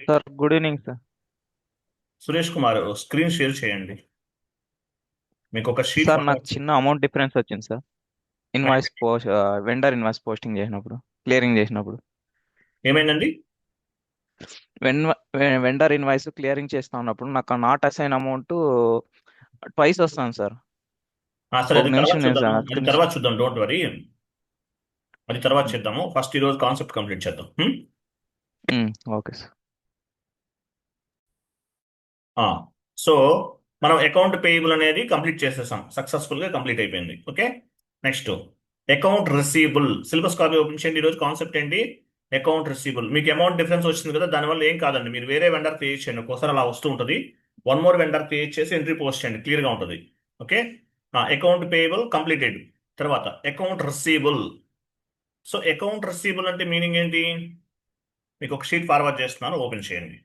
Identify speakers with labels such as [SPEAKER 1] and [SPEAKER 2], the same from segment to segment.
[SPEAKER 1] Sir good evening sir.
[SPEAKER 2] Suresh Kumar screen share చేయండి. మీకు ఒక షీట్
[SPEAKER 1] సార్ నాకు
[SPEAKER 2] ఫార్వర్డ్
[SPEAKER 1] చిన్న అమౌంట్ డిఫరెన్స్ వచ్చింది సార్. ఇన్వాయిస్
[SPEAKER 2] చేయండి.
[SPEAKER 1] పోస్ట్ వెండర్ ఇన్వాయిస్ పోస్టింగ్ చేసినప్పుడు, క్లియరింగ్ చేసినప్పుడు,
[SPEAKER 2] ఏమైందండి?
[SPEAKER 1] వెన్ వెండర్ ఇన్వాయిస్ క్లియరింగ్ చేస్తా ఉన్నప్పుడు నాకు నాట్ అసైన్ అమౌంట్ ట్వైస్ వస్తాను సార్.
[SPEAKER 2] సరే,
[SPEAKER 1] ఒక
[SPEAKER 2] అది తర్వాత
[SPEAKER 1] నిమిషం నేను
[SPEAKER 2] చూద్దాము, అది
[SPEAKER 1] స్క్రీన్.
[SPEAKER 2] తర్వాత చూద్దాం, డోంట్ వరీ. అది తర్వాత చేద్దాము. ఫస్ట్ ఈ రోజు కాన్సెప్ట్ కంప్లీట్ చేద్దాం.
[SPEAKER 1] Okay sir.
[SPEAKER 2] సో మనం అకౌంట్ పేయబుల్ అనేది కంప్లీట్ చేసేసాం, సక్సెస్ఫుల్ గా కంప్లీట్ అయిపోయింది. Okay, next account రిసీబుల్. Syllabus copy open చేయండి. ఈరోజు కాన్సెప్ట్ ఏంటి? అకౌంట్ రిసీబుల్. మీకు అమౌంట్ డిఫరెన్స్ వచ్చింది కదా, దానివల్ల ఏం కాదండి, మీరు వేరే వెండర్ క్రియేట్ చేయండి. ఒక్కోసారి అలా వస్తూ ఉంటుంది. వన్ మోర్ వెండర్ క్రియేట్ చేసి ఎంట్రీ పోస్ట్ చేయండి, క్లియర్ గా ఉంటుంది. Okay, account payable completed. తర్వాత account receivable. So account receivable అంటే మీనింగ్ ఏంటి? మీకు ఒక షీట్ ఫార్వర్డ్ చేస్తున్నాను, ఓపెన్ చేయండి.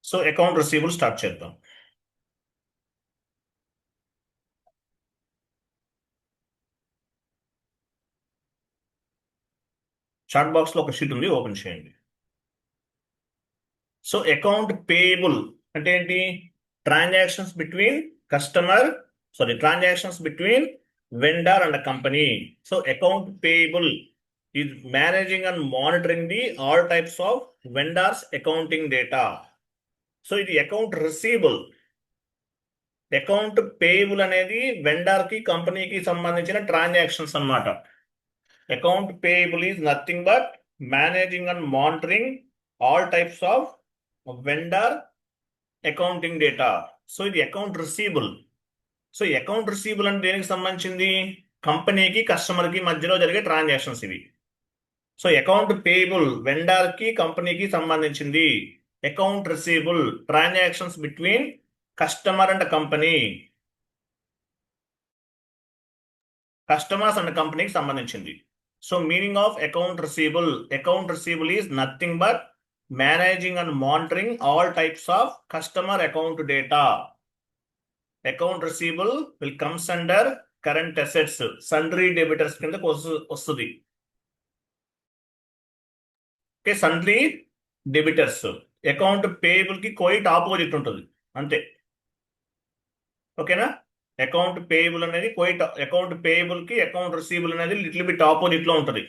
[SPEAKER 2] సో అకౌంట్ రిసీబుల్ స్టార్ట్ చేద్దాం. చాట్ బాక్స్ లో ఒక షీట్ ఉంది, ఓపెన్ చేయండి. సో అకౌంట్ పేయబుల్ అంటే ఏంటి? Transactions between customer, transactions between vendor and company. So account payable is managing and monitoring the all types of vendors accounting data. So ఇది account receivable. Account payable అనేది vendor కి కంపెనీకి సంబంధించిన transactions అన్నమాట. Account payable is nothing but managing and monitoring all types of vendor accounting data. So ఇది account receivable. So account receivable అంటే దేనికి సంబంధించింది? కంపెనీకి కస్టమర్ కి మధ్యలో జరిగే ట్రాన్సాక్షన్స్ ఇవి. సో అకౌంట్ పేయబుల్ వెండర్ కి కంపెనీకి సంబంధించింది. Account రిసీబుల్ transactions between customer and company, customers and కంపెనీకి సంబంధించింది. So meaning of account receivable, account రిసీబుల్ is nothing but managing and monitoring all types of customer account data. Account రిసీబుల్ will comes under current assets, సన్రీ debtors కిందకు వస్తుంది. Okay, సన్రీ debtors. Account payable కి quite opposite ఉంటుంది, అంతే. ఓకేనా? Account payable అనేది quiet, account payable కి account రిసీబుల్ అనేది little bit opposite లో ఉంటుంది.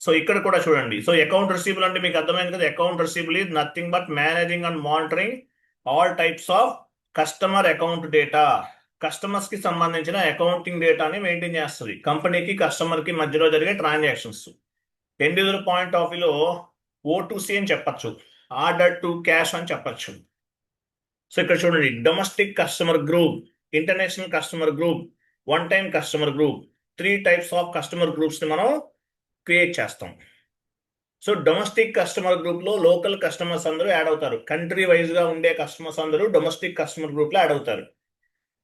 [SPEAKER 2] సో ఇక్కడ కూడా చూడండి. సో అకౌంట్ రిసీబుల్ అంటే మీకు అర్థమైంది కదా, account రిసీబుల్ is nothing but managing and monitoring all types of customer account data. Customers కి సంబంధించిన అకౌంటింగ్ డేటాని మెయింటైన్ చేస్తుంది, కంపెనీకి కస్టమర్ కి మధ్యలో జరిగే transactions. End user point of వ్యూలో O2C అని చెప్పచ్చు, ఆర్డర్ టు క్యాష్ అని చెప్పచ్చు. సో ఇక్కడ చూడండి, domestic customer group, international customer group, one time customer group, 3 types of customer groups ని మనం క్రియేట్ చేస్తాం. సో డొమెస్టిక్ కస్టమర్ గ్రూప్ లో లోకల్ కస్టమర్స్ అందరూ యాడ్ అవుతారు, కంట్రీ వైజ్ గా ఉండే కస్టమర్స్ అందరూ డొమెస్టిక్ కస్టమర్ గ్రూప్ లో యాడ్ అవుతారు.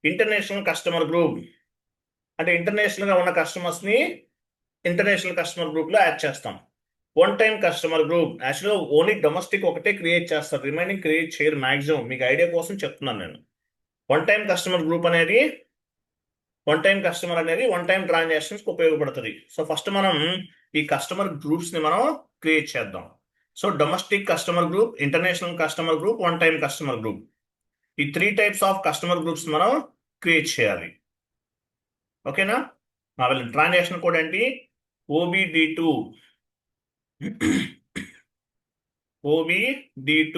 [SPEAKER 2] ఇంటర్నేషనల్ కస్టమర్ గ్రూప్ అంటే ఇంటర్నేషనల్ గా ఉన్న కస్టమర్స్ ని ఇంటర్నేషనల్ కస్టమర్ గ్రూప్ లో యాడ్ చేస్తాం. వన్ టైం కస్టమర్ గ్రూప్ యాక్చువల్గా ఓన్లీ డొమెస్టిక్ ఒకటే క్రియేట్ చేస్తారు, రిమైనింగ్ క్రియేట్ చేయరు మాక్సిమం, మీకు ఐడియా కోసం చెప్తున్నాను నేను. వన్ టైం కస్టమర్ గ్రూప్ అనేది, వన్ టైం కస్టమర్ అనేది వన్ టైం ట్రాన్సాక్షన్స్ కి ఉపయోగపడుతుంది. సో ఫస్ట్ మనం ఈ కస్టమర్ గ్రూప్స్ ని మనం క్రియేట్ చేద్దాం. So domestic customer group, international customer group, one time customer group, ఈ 3 టైప్స్ ఆఫ్ కస్టమర్ గ్రూప్స్ మనం క్రియేట్ చేయాలి. ఓకేనా? ట్రాన్సాక్షన్ కోడ్ ఏంటి? OBD2. OBD2.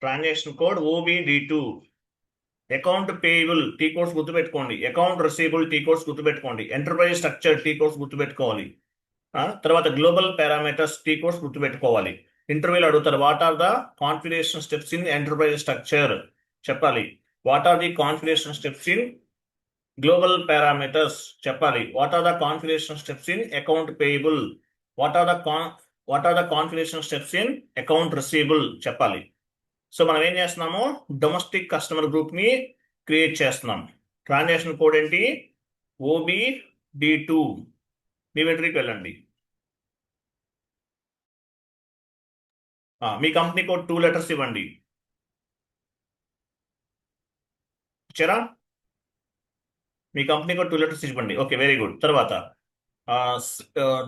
[SPEAKER 2] Transaction code OBD2. Account payable T codes గుర్తుపెట్టుకోండి, అకౌంట్ రిసీబుల్ టీ కోడ్స్ గుర్తుపెట్టుకోండి, enterprise structure T codes గుర్తుపెట్టుకోవాలి. తర్వాత global parameters T codes గుర్తుపెట్టుకోవాలి. ఇంటర్వ్యూలో అడుగుతారు, what are the configuration steps in enterprise structure చెప్పాలి. What are the configuration steps in global parameters చెప్పాలి. What are the configuration steps in account payable, what are the configuration steps in account receivable చెప్పాలి. So మనం ఏం చేస్తున్నాము, domestic customer group ని create చేస్తున్నాం. Transaction code ఏంటి, OBD2. మీ ఎంట్రీకి వెళ్ళండి. మీ company code 2 letters ఇవ్వండి. ఇచ్చారా? మీ కంపెనీ కోడ్ 2 లెటర్స్ ఇవ్వండి. Okay, very good. తర్వాత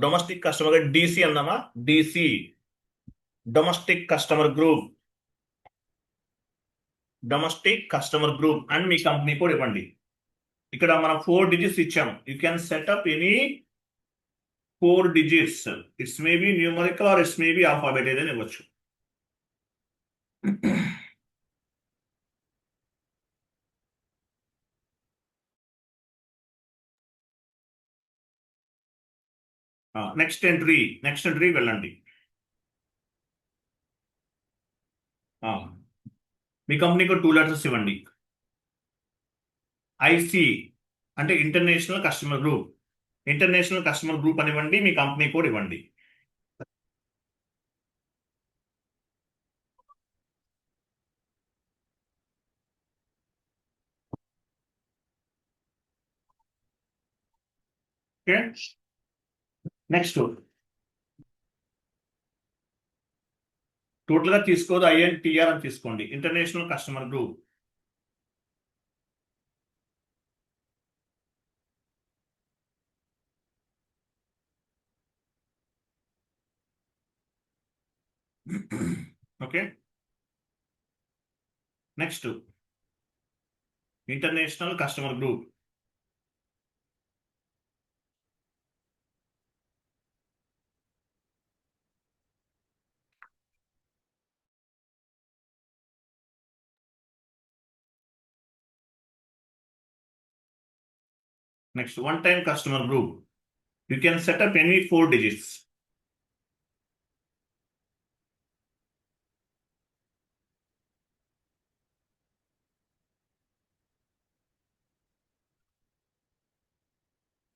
[SPEAKER 2] డొమెస్టిక్ కస్టమర్ DC అందామా, DC domestic customer group, domestic customer group and మీ కంపెనీ కోడ్ ఇవ్వండి. ఇక్కడ మనం 4 digits ఇచ్చాము. You can set up any 4 digits. It's maybe numerical or it's maybe alphabet ఏదైనా ఇవ్వచ్చు. నెక్స్ట్ ఎంట్రీ వెళ్ళండి. మీ కంపెనీకి 2 లెటర్స్ ఇవ్వండి. IC అంటే international customer group, international customer group అని ఇవ్వండి. మీ కంపెనీ కోడ్ ఇవ్వండి. ఓకే, నెక్స్ట్ టోటల్ గా తీసుకోదు, INTR అని తీసుకోండి. International customer group. Okay, next international customer group. Next one time customer group. You can set up any 4 digits.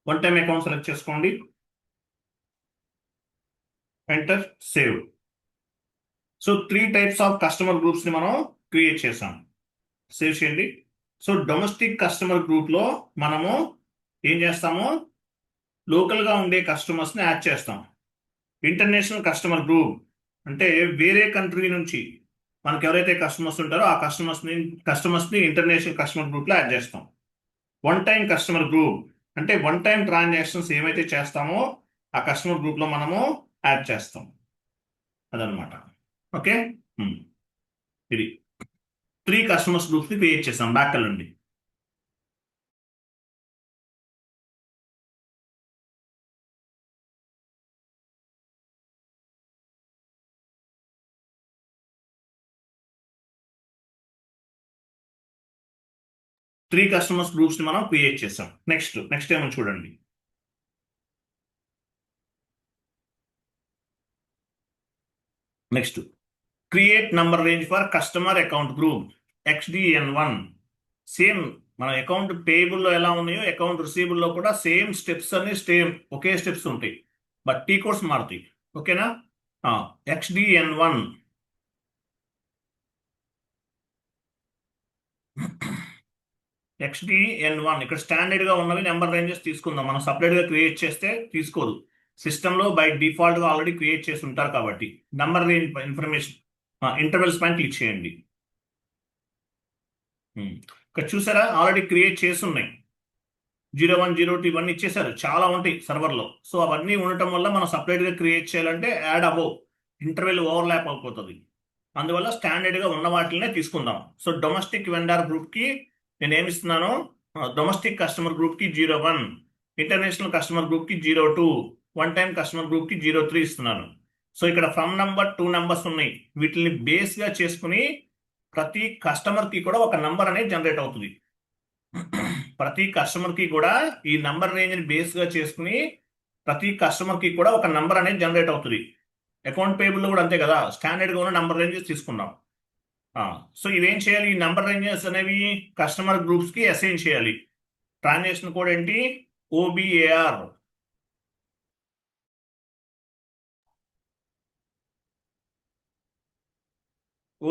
[SPEAKER 2] One time account select చేసుకోండి. Enter, save. So 3 types of customer groups ని మనం create చేసాం. Save చేయండి. So domestic customer group లో మనము ఏం చేస్తాము, local గా ఉండే కస్టమర్స్ ని యాడ్ చేస్తాం. ఇంటర్నేషనల్ కస్టమర్ గ్రూప్ అంటే వేరే కంట్రీ నుంచి మనకు ఎవరైతే కస్టమర్స్ ఉంటారో ఆ కస్టమర్స్ ని ఇంటర్నేషనల్ కస్టమర్ గ్రూప్ లో యాడ్ చేస్తాం. వన్ టైం కస్టమర్ గ్రూప్ అంటే వన్ టైం ట్రాన్సాక్షన్స్ ఏమైతే చేస్తామో ఆ కస్టమర్ గ్రూప్ లో మనము యాడ్ చేస్తాం. అదనమాట. ఓకే, ఇది 3 కస్టమర్స్ గ్రూప్స్ ని క్రియేట్ చేస్తాం. బ్యాక్ వెళ్ళండి. త్రీ కస్టమర్స్ గ్రూప్స్ ని మనం క్రియేట్ చేసాం. నెక్స్ట్ ఏమో చూడండి. Next create number range for customer account group XDN1. Same మన అకౌంట్ పేయబుల్ లో ఎలా ఉన్నాయో అకౌంట్ రిసీవబుల్ లో కూడా సేమ్ స్టెప్స్ అన్ని ఒకే స్టెప్స్ ఉంటాయి, బట్ టీ కోడ్స్ మారుతాయి. ఓకేనా? XDN1. XDN1 ఇక్కడ స్టాండర్డ్ గా ఉన్నవి నెంబర్ రేంజెస్ తీసుకుందాం. మనం సపరేట్ గా క్రియేట్ చేస్తే తీసుకోదు. సిస్టమ్ లో బై డిఫాల్ట్ గా ఆల్రెడీ క్రియేట్ చేసి ఉంటారు కాబట్టి నంబర్ రేంజ్ ఇన్ఫర్మేషన్ ఇంటర్వెల్స్ పైన క్లిక్ చేయండి. ఇక్కడ చూసారా, ఆల్రెడీ క్రియేట్ చేసి ఉన్నాయి. 01, 02 ఇవన్నీ ఇచ్చేసారు, చాలా ఉంటాయి సర్వర్లో. సో అవన్నీ ఉండటం వల్ల మనం సపరేట్ గా క్రియేట్ చేయాలంటే యాడ్ అబౌవ్ ఇంటర్వెల్ ఓవర్లాప్ అయిపోతుంది. అందువల్ల స్టాండర్డ్ గా ఉన్న వాటినే తీసుకుందాం. సో డొమెస్టిక్ వెండర్ గ్రూప్ కి నేను ఏమి ఇస్తున్నాను, డొమెస్టిక్ కస్టమర్ గ్రూప్ కి 01, ఇంటర్నేషనల్ కస్టమర్ గ్రూప్ కి 02, వన్ టైం కస్టమర్ గ్రూప్ కి 03 ఇస్తున్నాను. సో ఇక్కడ ఫ్రమ్ నంబర్ 2 నంబర్స్ ఉన్నాయి. వీటిని బేస్ గా చేసుకుని ప్రతి కస్టమర్ కి కూడా ఒక నంబర్ అనేది జనరేట్ అవుతుంది. ప్రతి కస్టమర్ కి కూడా ఈ నంబర్ రేంజ్ ని బేస్ గా చేసుకుని ప్రతి కస్టమర్ కి కూడా ఒక నంబర్ అనేది జనరేట్ అవుతుంది. అకౌంట్ పేబుల్ లో కూడా అంతే కదా, స్టాండర్డ్ గా ఉన్న నంబర్ రేంజెస్ తీసుకున్నాం. సో ఇవేం చేయాలి, ఈ నంబర్ రేంజెస్ అనేవి కస్టమర్ గ్రూప్స్ కి అసైన్ చేయాలి. ట్రాన్సాక్షన్ కోడ్ ఏంటి, ఓబిఏఆర్.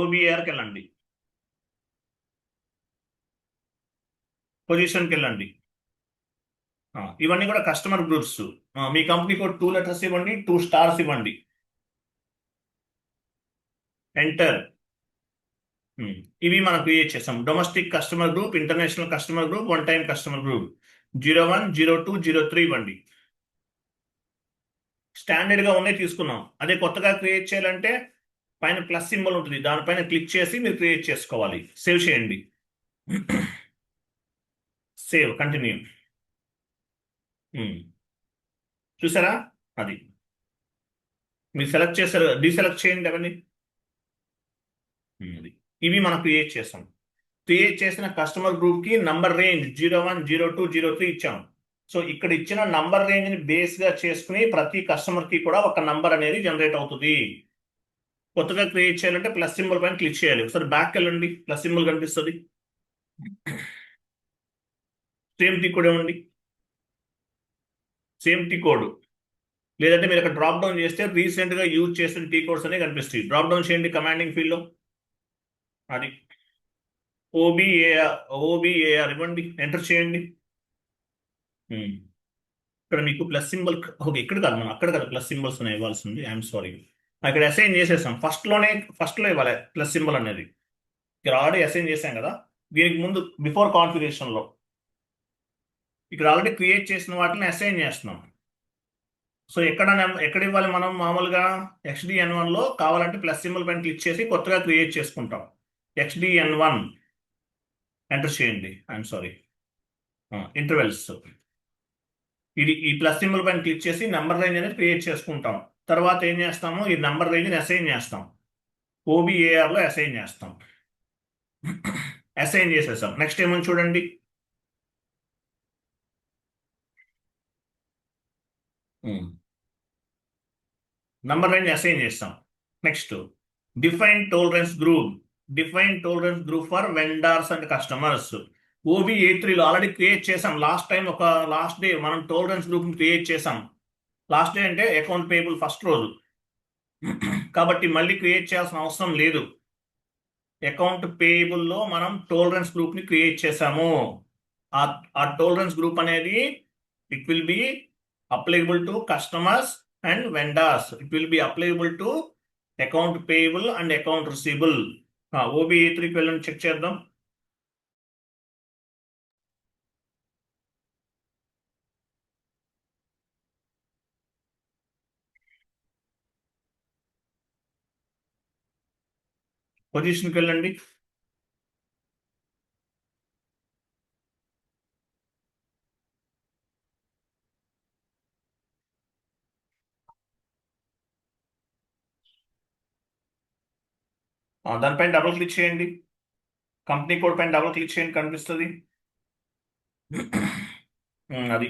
[SPEAKER 2] ఓబిఏఆర్కి వెళ్ళండి, పొజిషన్కి వెళ్ళండి. ఇవన్నీ కూడా కస్టమర్ గ్రూప్స్. మీ కంపెనీ కోడ్ 2 లెటర్స్ ఇవ్వండి, 2 స్టార్స్ ఇవ్వండి. ఎంటర్. ఇవి మనం క్రియేట్ చేసాం. Domestic customer group, international customer group, one time customer group. 01, 02, 03 ఇవ్వండి. స్టాండర్డ్ గా ఉన్నాయి తీసుకున్నాం. అదే కొత్తగా క్రియేట్ చేయాలంటే పైన ప్లస్ సింబల్ ఉంటుంది, దానిపైన క్లిక్ చేసి మీరు క్రియేట్ చేసుకోవాలి. సేవ్ చేయండి. Save, continue. చూసారా, అది మీరు సెలెక్ట్ చేశారు, డీసెలెక్ట్ చేయండి అవన్నీ. ఇవి మనం క్రియేట్ చేసాం. క్రియేట్ చేసిన కస్టమర్ గ్రూప్ కి నంబర్ రేంజ్ 01, 02, 03 ఇచ్చాం. సో ఇక్కడ ఇచ్చిన నంబర్ రేంజ్ ని బేస్ గా చేసుకుని ప్రతి కస్టమర్ కి కూడా ఒక నంబర్ అనేది జనరేట్ అవుతుంది. కొత్తగా క్రియేట్ చేయాలంటే ప్లస్ సింబల్ పైన క్లిక్ చేయాలి. ఒకసారి బ్యాక్ వెళ్ళండి, ప్లస్ సింబల్ కనిపిస్తుంది. సేమ్ టీ కోడ్ ఇవ్వండి, సేమ్ టీ కోడ్. లేదంటే మీరు అక్కడ డ్రాప్ డౌన్ చేస్తే రీసెంట్ గా యూజ్ చేసిన టీ కోడ్స్ అనేవి కనిపిస్తాయి. డ్రాప్ డౌన్ చేయండి కమాండింగ్ ఫీల్డ్ లో. అది ఓబిఏఆర్ ఇవ్వండి, ఎంటర్ చేయండి. ఇక్కడ మీకు ప్లస్ సింబల్, ఓకే ఇక్కడ కాదు, మనం అక్కడ కదా ప్లస్ సింబల్స్ ఇవ్వాల్సింది. ఐఎమ్ సారీ, ఇక్కడ అసైన్ చేసేసాం. ఫస్ట్ లో ఇవ్వాలి ప్లస్ సింబల్ అనేది. ఇక్కడ ఆల్రెడీ అసైన్ చేసాం కదా, దీనికి ముందు బిఫోర్ కాన్ఫిగరేషన్ లో ఇక్కడ ఆల్రెడీ క్రియేట్ చేసిన వాటిని అసైన్ చేస్తున్నాం. సో ఎక్కడ ఇవ్వాలి మనం మామూలుగా XDN1 లో కావాలంటే ప్లస్ సింబల్ పైన క్లిక్ చేసి కొత్తగా క్రియేట్ చేసుకుంటాం. XDN1 ఎంటర్ చేయండి. I'm sorry, intervals. ఈ ప్లస్ సింబల్ పైన క్లిక్ చేసి నెంబర్ రేంజ్ అనేది క్రియేట్ చేసుకుంటాం. తర్వాత ఏం చేస్తాము, ఈ నెంబర్ రేంజ్ని అసైన్ చేస్తాం. OBAR లో అసైన్ చేస్తాం. అసైన్ చేసేసాం. నెక్స్ట్ ఏమని చూడండి, నంబర్ రేంజ్ అసైన్ చేస్తాం. Next define tolerance group for vendors and customers. OBA3 లో ఆల్రెడీ క్రియేట్ చేసాం. లాస్ట్ డే మనం టోలరెన్స్ గ్రూప్ క్రియేట్ చేసాం. లాస్ట్ డే అంటే అకౌంట్ పేబుల్ ఫస్ట్ రోజు, కాబట్టి మళ్ళీ క్రియేట్ చేయాల్సిన అవసరం లేదు. అకౌంట్ పేబుల్ లో మనం టోలరెన్స్ గ్రూప్ ని క్రియేట్ చేసాము. ఆ టోలరెన్స్ గ్రూప్ అనేది it will be applicable to customers and vendors. It will be applicable to account payable and account receivable. OBA3కి వెళ్ళండి, చెక్ చేద్దాం. పొజిషన్కి వెళ్ళండి, దానిపైన డబుల్ క్లిక్ చేయండి. కంపెనీ కోడ్ పైన డబుల్ క్లిక్ చేయండి, కనిపిస్తుంది. అది.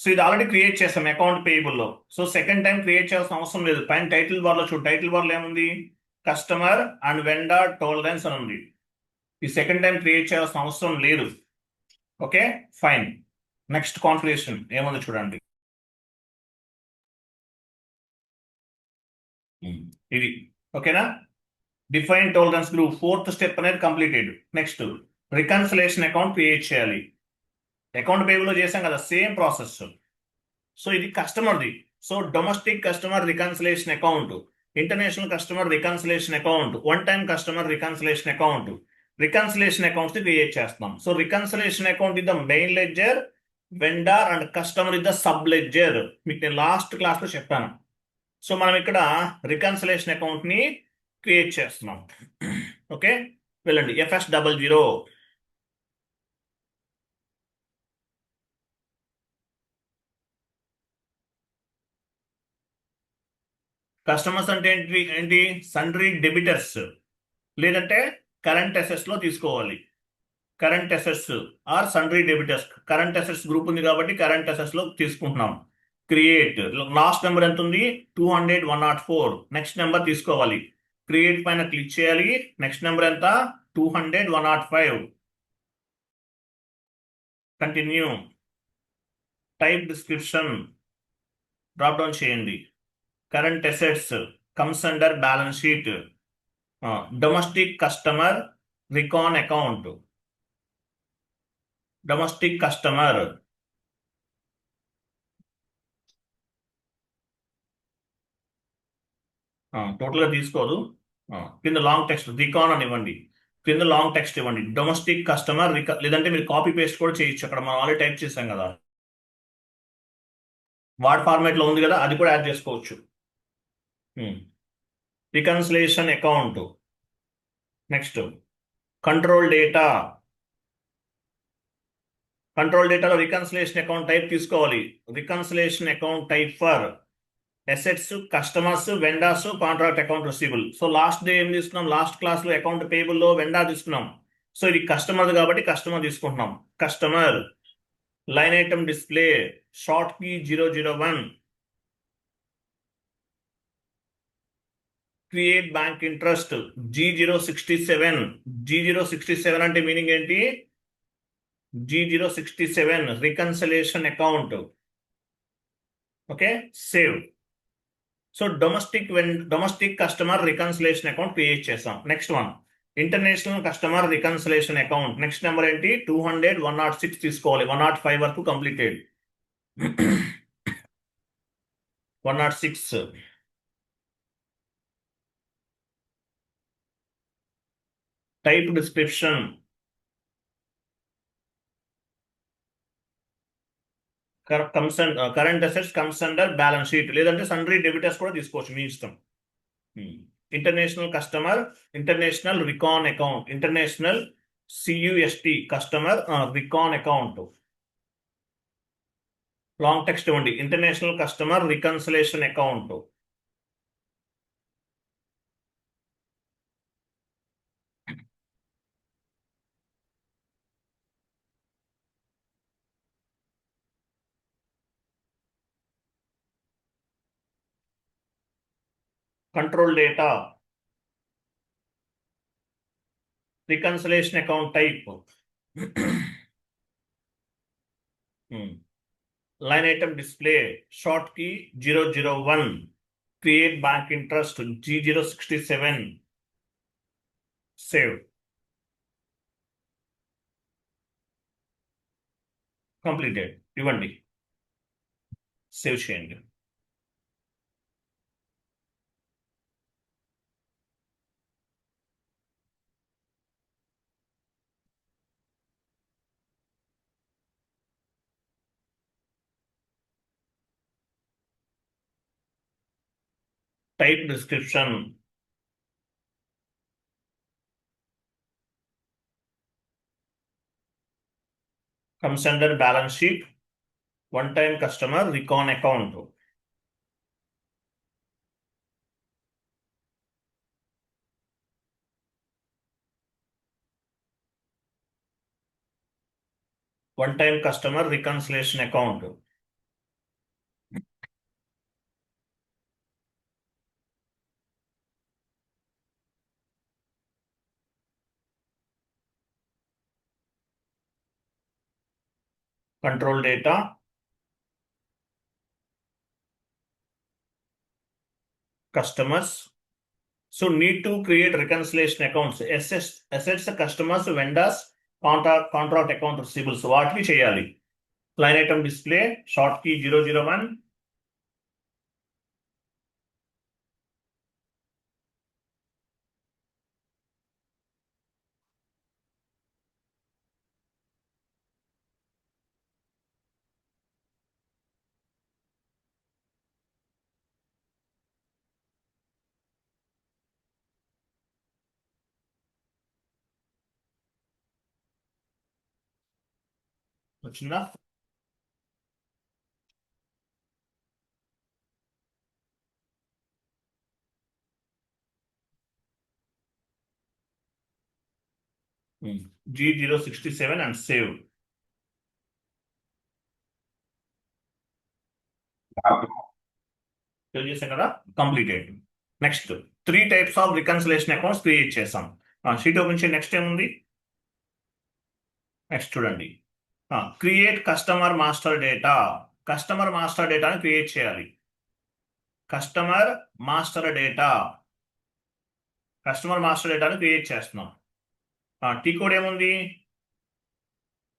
[SPEAKER 2] సో ఇది ఆల్రెడీ క్రియేట్ చేస్తాం అకౌంట్ పేయబుల్ లో. సో సెకండ్ టైం క్రియేట్ చేయాల్సిన అవసరం లేదు. పైన టైటిల్ బార్ లో చూడు, టైటిల్ బార్ లో ఏముంది, కస్టమర్ అండ్ వెండర్ టోలరెన్స్ అని ఉంది. ఈ సెకండ్ టైం క్రియేట్ చేయాల్సిన అవసరం లేదు. Okay, fine. నెక్స్ట్ కాన్ఫిగరేషన్ ఏముంది చూడండి. ఇది ఓకేనా. Define tolerance group 4th step అనేది completed. Next reconciliation account create చేయాలి. అకౌంట్ పేబుల్ లో చేసాం కదా, సేమ్ ప్రాసెస్. సో ఇది కస్టమర్ది. So domestic customer reconciliation account, international customer reconciliation account, one time customer reconciliation account. Reconciliation accounts create చేస్తున్నాం. So reconciliation account is the main ledger, vendor and customer is the sub ledger. మీకు నేను last class లో చెప్పాను. So మనం ఇక్కడ reconciliation account ని create చేస్తున్నాం. Okay, వెళ్ళండి. FS00 కస్టమర్స్ అంటే ఏంటి సండ్రీ డెబిటర్స్, లేదంటే కరెంట్ అసెట్స్ లో తీసుకోవాలి. Current assets or sundry debtors. Current assets group ఉంది కాబట్టి కరెంట్ అసెట్స్ లో తీసుకుంటున్నాం. క్రియేట్ లాస్ట్ నెంబర్ ఎంత ఉంది 200 104 నెక్స్ట్ నెంబర్ తీసుకోవాలి క్రియేట్ పైన క్లిక్ చేయాలి నెక్స్ట్ నెంబర్ ఎంత 200 105 continue type description drop down చేయండి current assets comes under balance sheet domestic customer recon account domestic customer టోటల్గా తీసుకోదు కింద లాంగ్ టెక్స్ట్ రికాన్ అని ఇవ్వండి కింద లాంగ్ టెక్స్ట్ ఇవ్వండి డొమెస్టిక్ కస్టమర్ లేదంటే మీరు కాపీ పేస్ట్ కూడా చేయొచ్చు అక్కడ మనం ఆల్రెడీ టైప్ చేసాం కదా వర్డ్ ఫార్మాట్ లో ఉంది కదా అది కూడా యాడ్ చేసుకోవచ్చు రికన్సిలేషన్ అకౌంట్ నెక్స్ట్ కంట్రోల్ డేటాలో రికన్సిలేషన్ అకౌంట్ టైప్ తీసుకోవాలి reconciliation account type for assets customers vendors contract account receivable so last day ఏం తీసుకున్నాం లాస్ట్ క్లాస్ లో అకౌంట్ పేబుల్ లో వెండర్ తీసుకున్నాం సో ఇది కస్టమర్ కాబట్టి కస్టమర్ తీసుకుంటున్నాం customer line item display short key 001 create bank interest G067 అంటే meaning ఏంటి G067 reconciliation account okay save so domestic customer reconciliation account create చేస్తాం next one international customer reconciliation account next number ఏంటి 200 106 తీసుకోవాలి 105 వరకు completed 106 type description current assets comes under balance sheet లేదంటే sundry debtors కూడా తీసుకోవచ్చు మీ ఇష్టం international customer international recon account international CUST customer recon account long text ఇవ్వండి international customer reconciliation account control data reconciliation account type line item display short key 001 create bank interest G067 save completed ఇవ్వండి save చేయండి type description comes under balance sheet one time customer recon account one time customer reconciliation account control data customers so need to create reconciliation accounts assets customers vendors contract account receivables వాటిని చేయాలి line item display short key 001 వచ్చిందా G067 and save fill చేసాం కదా, completed. Next 3 types of reconciliation accounts create చేసాం. Sheet open చేయండి. Next ఏముంది, next చూడండి, create customer master data. Customer master డేటాని క్రియేట్ చేయాలి. Customer master data, customer master డేటాని క్రియేట్ చేస్తున్నాం. టీ కోడ్ ఏముంది,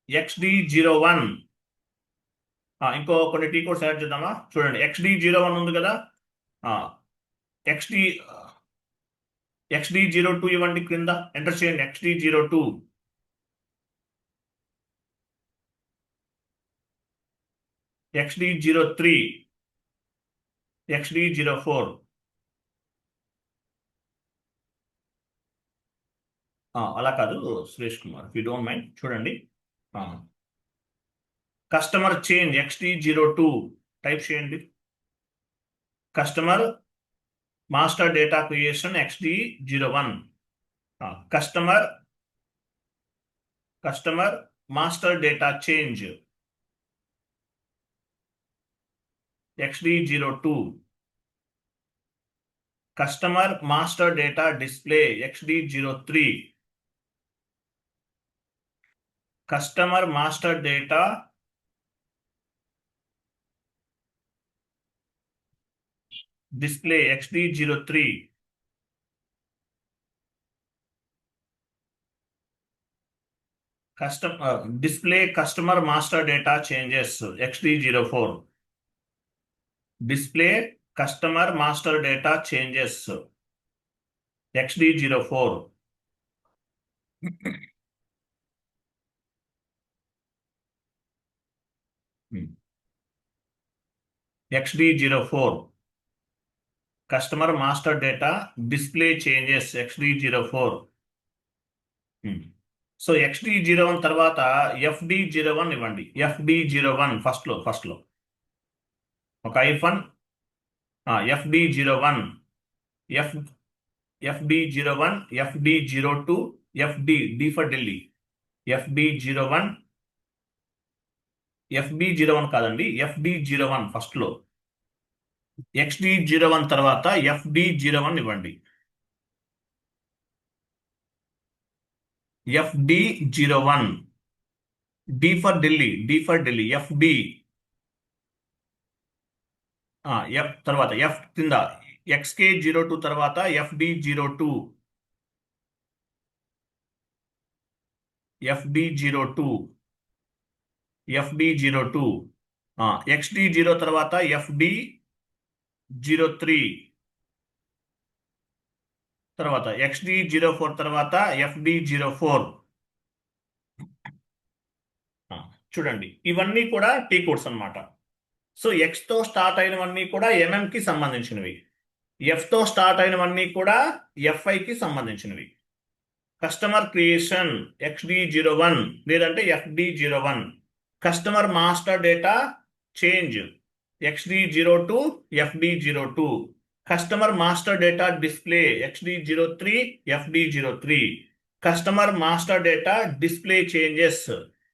[SPEAKER 2] XD01. ఇంకో కొన్ని టీ కోడ్స్ యాడ్ చేద్దామా, చూడండి. XD01 ఉంది కదా, XD02 ఇవ్వండి, క్రింద ఎంటర్ చేయండి. XD02, XD03, XD04. అలా కాదు Suresh Kumar, if you don't mind చూడండి. కస్టమర్ చేంజ్ XD02 టైప్ చేయండి. Customer master data creation XD01. Customer master data change XD02. Customer master data display XD03. Customer master data display XD03. Display customer master data changes XD04. Display customer master data changes XD04. XD04 customer master data display changes XD04. So XD01 తర్వాత FD01 ఇవ్వండి. FD01 first లో ఒక hyphen, FD01, FD01, FD02, D for Delhi. FD01 కాదండి, FD01 first లో. XD01 తర్వాత FD01 ఇవ్వండి. FD01, D for Delhi, FD. తర్వాత F కింద XK02 తర్వాత FD02. XD0 తర్వాత FD03 తర్వాత XD04 తర్వాత FD04. చూడండి, ఇవన్నీ కూడా టీ కోడ్స్ అన్నమాట. సో X తో స్టార్ట్ అయినవన్నీ కూడా MM కి సంబంధించినవి, F తో స్టార్ట్ అయినవన్నీ కూడా FI కి సంబంధించినవి. కస్టమర్ క్రియేషన్ XD01 లేదంటే FD01. Customer master data change XD02, FD02. Customer master data display XD03, FD03. Customer master data display changes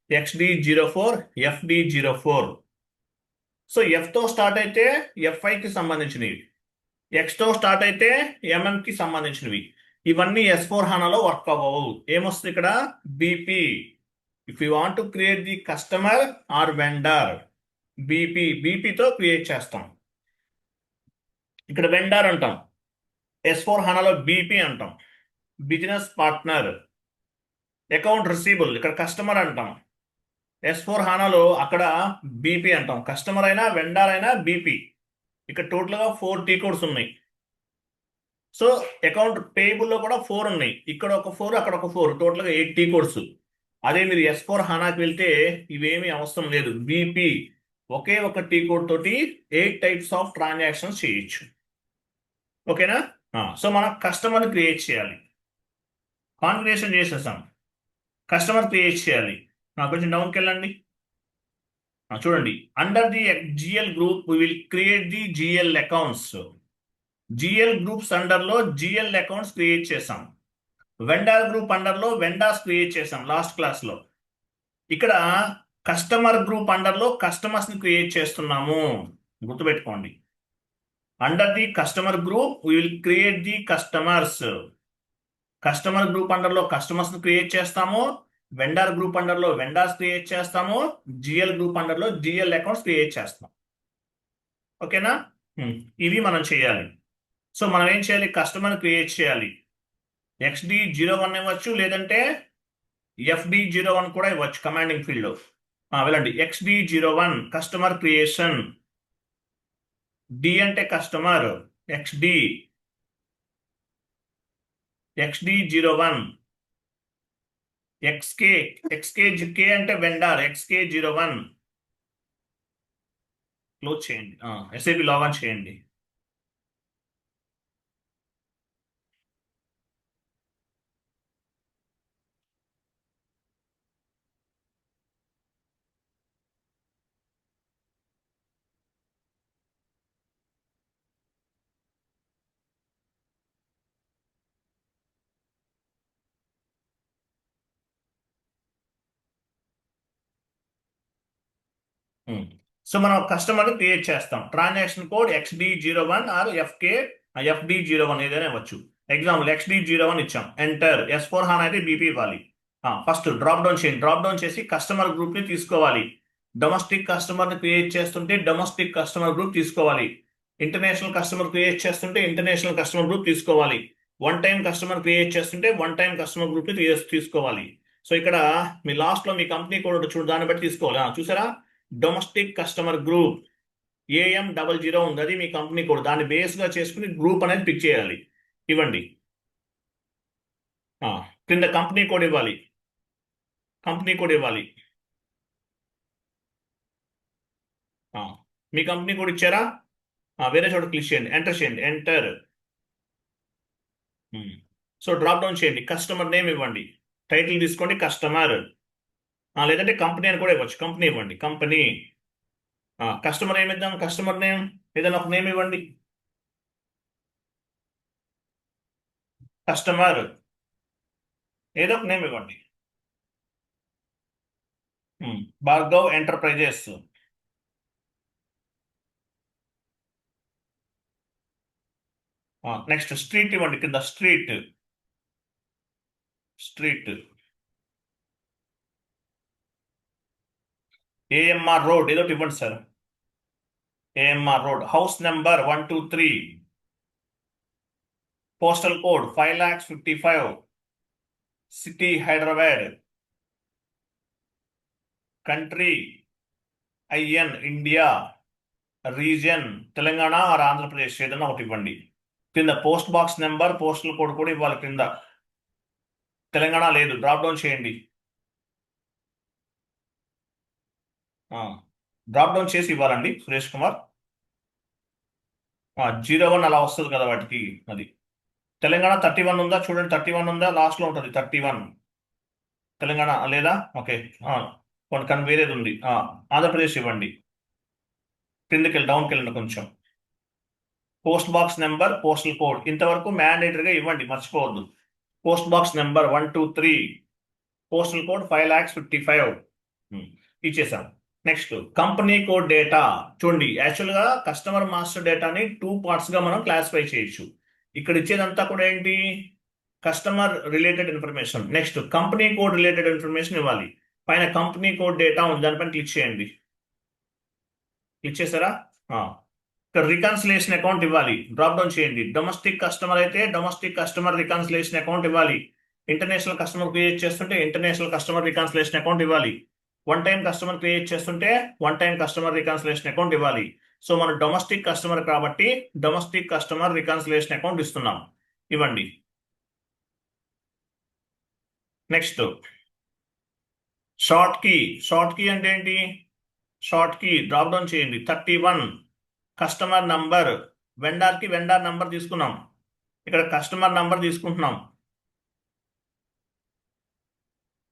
[SPEAKER 2] XD04, FD04. So F తో స్టార్ట్ అయితే FI కి సంబంధించినవి, X తో స్టార్ట్ అయితే MM కి సంబంధించినవి. ఇవన్నీ S4 HANAలో వర్క్ అవ్వవు. ఏమొస్తుంది ఇక్కడ, BP. If you want to create the customer or vendor, బీపీతో క్రియేట్ చేస్తాం. ఇక్కడ వెండర్ అంటాం, S4 HANAలో BP అంటాం. బిజినెస్ పార్ట్నర్, అకౌంట్ రిసీబుల్, ఇక్కడ కస్టమర్ అంటాం. S4 HANAలో అక్కడ BP అంటాం. కస్టమర్ అయినా వెండర్ అయినా BP. ఇక్కడ టోటల్గా 4 టీ కోడ్స్ ఉన్నాయి. సో అకౌంట్ పేయబుల్లో కూడా 4 ఉన్నాయి. ఇక్కడ ఒక 4, అక్కడ ఒక 4, టోటల్గా 8 టీ కోడ్స్. అదే మీరు S4 HANAకి వెళ్తే ఇవేమీ అవసరం లేదు. BP ఒకే ఒక టీ కోడ్ తోటి 8 టైప్స్ ఆఫ్ ట్రాన్సాక్షన్స్ చేయొచ్చు. ఓకేనా? సో మనం కస్టమర్ క్రియేట్ చేయాలి. కాన్ఫిగరేషన్ చేసేసాం, కస్టమర్ క్రియేట్ చేయాలి. కొంచెం డౌన్కి వెళ్ళండి. చూడండి, under the GL group we will create the GL accounts. GL groups అండర్లో GL అకౌంట్స్ క్రియేట్ చేసాం. వెండర్ గ్రూప్ అండర్లో వెండర్స్ క్రియేట్ చేసాం లాస్ట్ క్లాస్లో. ఇక్కడ కస్టమర్ గ్రూప్ అండర్లో కస్టమర్స్ని క్రియేట్ చేస్తున్నాము. గుర్తుపెట్టుకోండి. Under the customer group we will create the customers. Customer group అండర్లో కస్టమర్స్ క్రియేట్ చేస్తాము, వెండర్ గ్రూప్ అండర్లో వెండర్స్ క్రియేట్ చేస్తాము, జిఎల్ గ్రూప్ అండర్లో జిఎల్ అకౌంట్స్ క్రియేట్ చేస్తాం. ఓకేనా? ఇవి మనం చేయాలి. సో మనం ఏం చేయాలి? కస్టమర్ క్రియేట్ చేయాలి. XD01 ఇవ్వచ్చు, లేదంటే FD01 కూడా ఇవ్వచ్చు కమాండింగ్ ఫీల్డ్ లో. వెళ్ళండి. XD01 customer creation. డి అంటే కస్టమర్, XD01, XK అంటే వెండర్, XK01 క్లోజ్ చేయండి. SAP లాగిన్ చేయండి. సో మనం కస్టమర్ క్రియేట్ చేస్తాం. Transaction code XD01 or FD01 ఏదైనా ఇవ్వచ్చు. ఎగ్జాంపుల్ XD01 ఇచ్చాం, ఎంటర్. S/4HANA అయితే BP ఇవ్వాలి. ఫస్ట్ డ్రాప్ డౌన్ చేయండి. డ్రాప్ డౌన్ చేసి కస్టమర్ గ్రూప్ ని తీసుకోవాలి. డొమెస్టిక్ కస్టమర్ ని క్రియేట్ చేస్తుంటే డొమెస్టిక్ కస్టమర్ గ్రూప్ తీసుకోవాలి. ఇంటర్నేషనల్ కస్టమర్ క్రియేట్ చేస్తుంటే ఇంటర్నేషనల్ కస్టమర్ గ్రూప్ తీసుకోవాలి. వన్ టైం కస్టమర్ క్రియేట్ చేస్తుంటే వన్ టైం కస్టమర్ గ్రూప్ ని తీసుకోవాలి. సో ఇక్కడ మీ లాస్ట్ లో మీ కంపెనీ కోడ్ చూడు, దాన్ని బట్టి తీసుకోవాలి. చూసారా? డొమెస్టిక్ కస్టమర్ గ్రూప్ AM00 ఉంది, అది మీ కంపెనీ కోడ్. దాన్ని బేస్ గా చేసుకుని గ్రూప్ అనేది పిక్ చేయాలి. ఇవ్వండి. కింద కంపెనీ కోడ్ ఇవ్వాలి. మీ కంపెనీ కోడ్ ఇచ్చారా? వేరే చోట క్లిక్ చేయండి, ఎంటర్ చేయండి, ఎంటర్. సో డ్రాప్ డౌన్ చేయండి, కస్టమర్ నేమ్ ఇవ్వండి, టైటిల్ తీసుకోండి కస్టమర్, లేదంటే కంపెనీ అని కూడా ఇవ్వచ్చు. కంపెనీ ఇవ్వండి, కంపెనీ. కస్టమర్ ఏమి ఇద్దాం? కస్టమర్ నేమ్ ఏదైనా ఒక నేమ్ ఇవ్వండి. కస్టమర్ ఏదో ఒక నేమ్ ఇవ్వండి. భార్గవ్ ఎంటర్ప్రైజెస్. నెక్స్ట్ స్ట్రీట్ ఇవ్వండి, కింద స్ట్రీట్. AMR రోడ్ ఏదో ఒకటి ఇవ్వండి sir. AMR road. House number 123. Postal code 5,55,000. City Hyderabad. Country IN India. Region Telangana or Andhra Pradesh ఏదైనా ఒకటి ఇవ్వండి. కింద post box number, postal code కూడా ఇవ్వాలి. కింద తెలంగాణ లేదు, డ్రాప్ డౌన్ చేయండి. డ్రాప్ డౌన్ చేసి ఇవ్వాలండి సురేష్ కుమార్. 01 అలా వస్తుంది కదా వాటికి. అది తెలంగాణ 31 ఉందా చూడండి, 31 ఉందా? లాస్ట్ లో ఉంటుంది 31. తెలంగాణ లేదా? ఓకే, కానీ వేరేది ఉంది. ఆంధ్రప్రదేశ్ ఇవ్వండి. కిందకి వెళ్ళి డౌన్కి వెళ్ళండి కొంచెం. Post box number, postal code ఇంతవరకు మ్యాండేటరీగా ఇవ్వండి, మర్చిపోవద్దు. Post box number 123, postal code 5,55,000 ఇచ్చేసాం. నెక్స్ట్ కంపెనీ కోడ్ డేటా చూడండి. యాక్చువల్గా కస్టమర్ మాస్టర్ డేటాని 2 పార్ట్స్ గా మనం క్లాసిఫై చేయొచ్చు. ఇక్కడ ఇచ్చేదంతా కూడా ఏంటి? Customer related information. Next company code related information ఇవ్వాలి. పైన కంపెనీ కోడ్ డేటా ఉంది, దానిపైన క్లిక్ చేయండి. క్లిక్ చేశారా? ఇక్కడ రికన్సిలేషన్ అకౌంట్ ఇవ్వాలి, డ్రాప్ డౌన్ చేయండి. డొమెస్టిక్ కస్టమర్ అయితే డొమెస్టిక్ కస్టమర్ రికన్సిలేషన్ అకౌంట్ ఇవ్వాలి. ఇంటర్నేషనల్ కస్టమర్ క్రియేట్ చేస్తుంటే ఇంటర్నేషనల్ కస్టమర్ రికన్సిలేషన్ అకౌంట్ ఇవ్వాలి. వన్ టైం కస్టమర్ క్రియేట్ చేస్తుంటే one time customer reconciliation account ఇవ్వాలి. సో మనం డొమెస్టిక్ కస్టమర్ కాబట్టి డొమెస్టిక్ కస్టమర్ రికన్సిలేషన్ అకౌంట్ ఇస్తున్నాం, ఇవ్వండి. నెక్స్ట్ షార్ట్ కీ అంటే ఏంటి? షార్ట్ కీ డ్రాప్ డౌన్ చేయండి. 31 కస్టమర్ నంబర్. వెండర్ నంబర్ తీసుకున్నాం, ఇక్కడ కస్టమర్ నంబర్ తీసుకుంటున్నాం.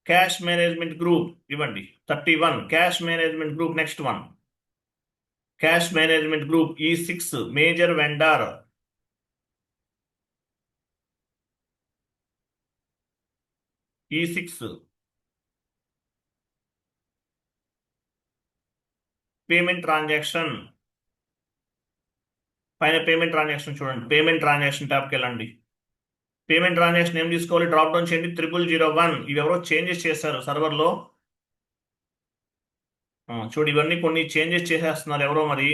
[SPEAKER 2] క్యాష్ మేనేజ్మెంట్ గ్రూప్ ఇవ్వండి 31 cash management group. Next one cash management group E6 major vendor. E6 payment transaction. పైన పేమెంట్ ట్రాన్సాక్షన్ చూడండి, payment transaction ట్యాబ్కి వెళ్ళండి. Payment transaction ఏం తీసుకోవాలి, డ్రాప్ డౌన్ చేయండి 0001. ఇవి ఎవరో చేంజెస్ చేశారు సర్వర్లో. చూడు ఇవన్నీ కొన్ని చేంజెస్ చేసేస్తున్నారు ఎవరో మరి.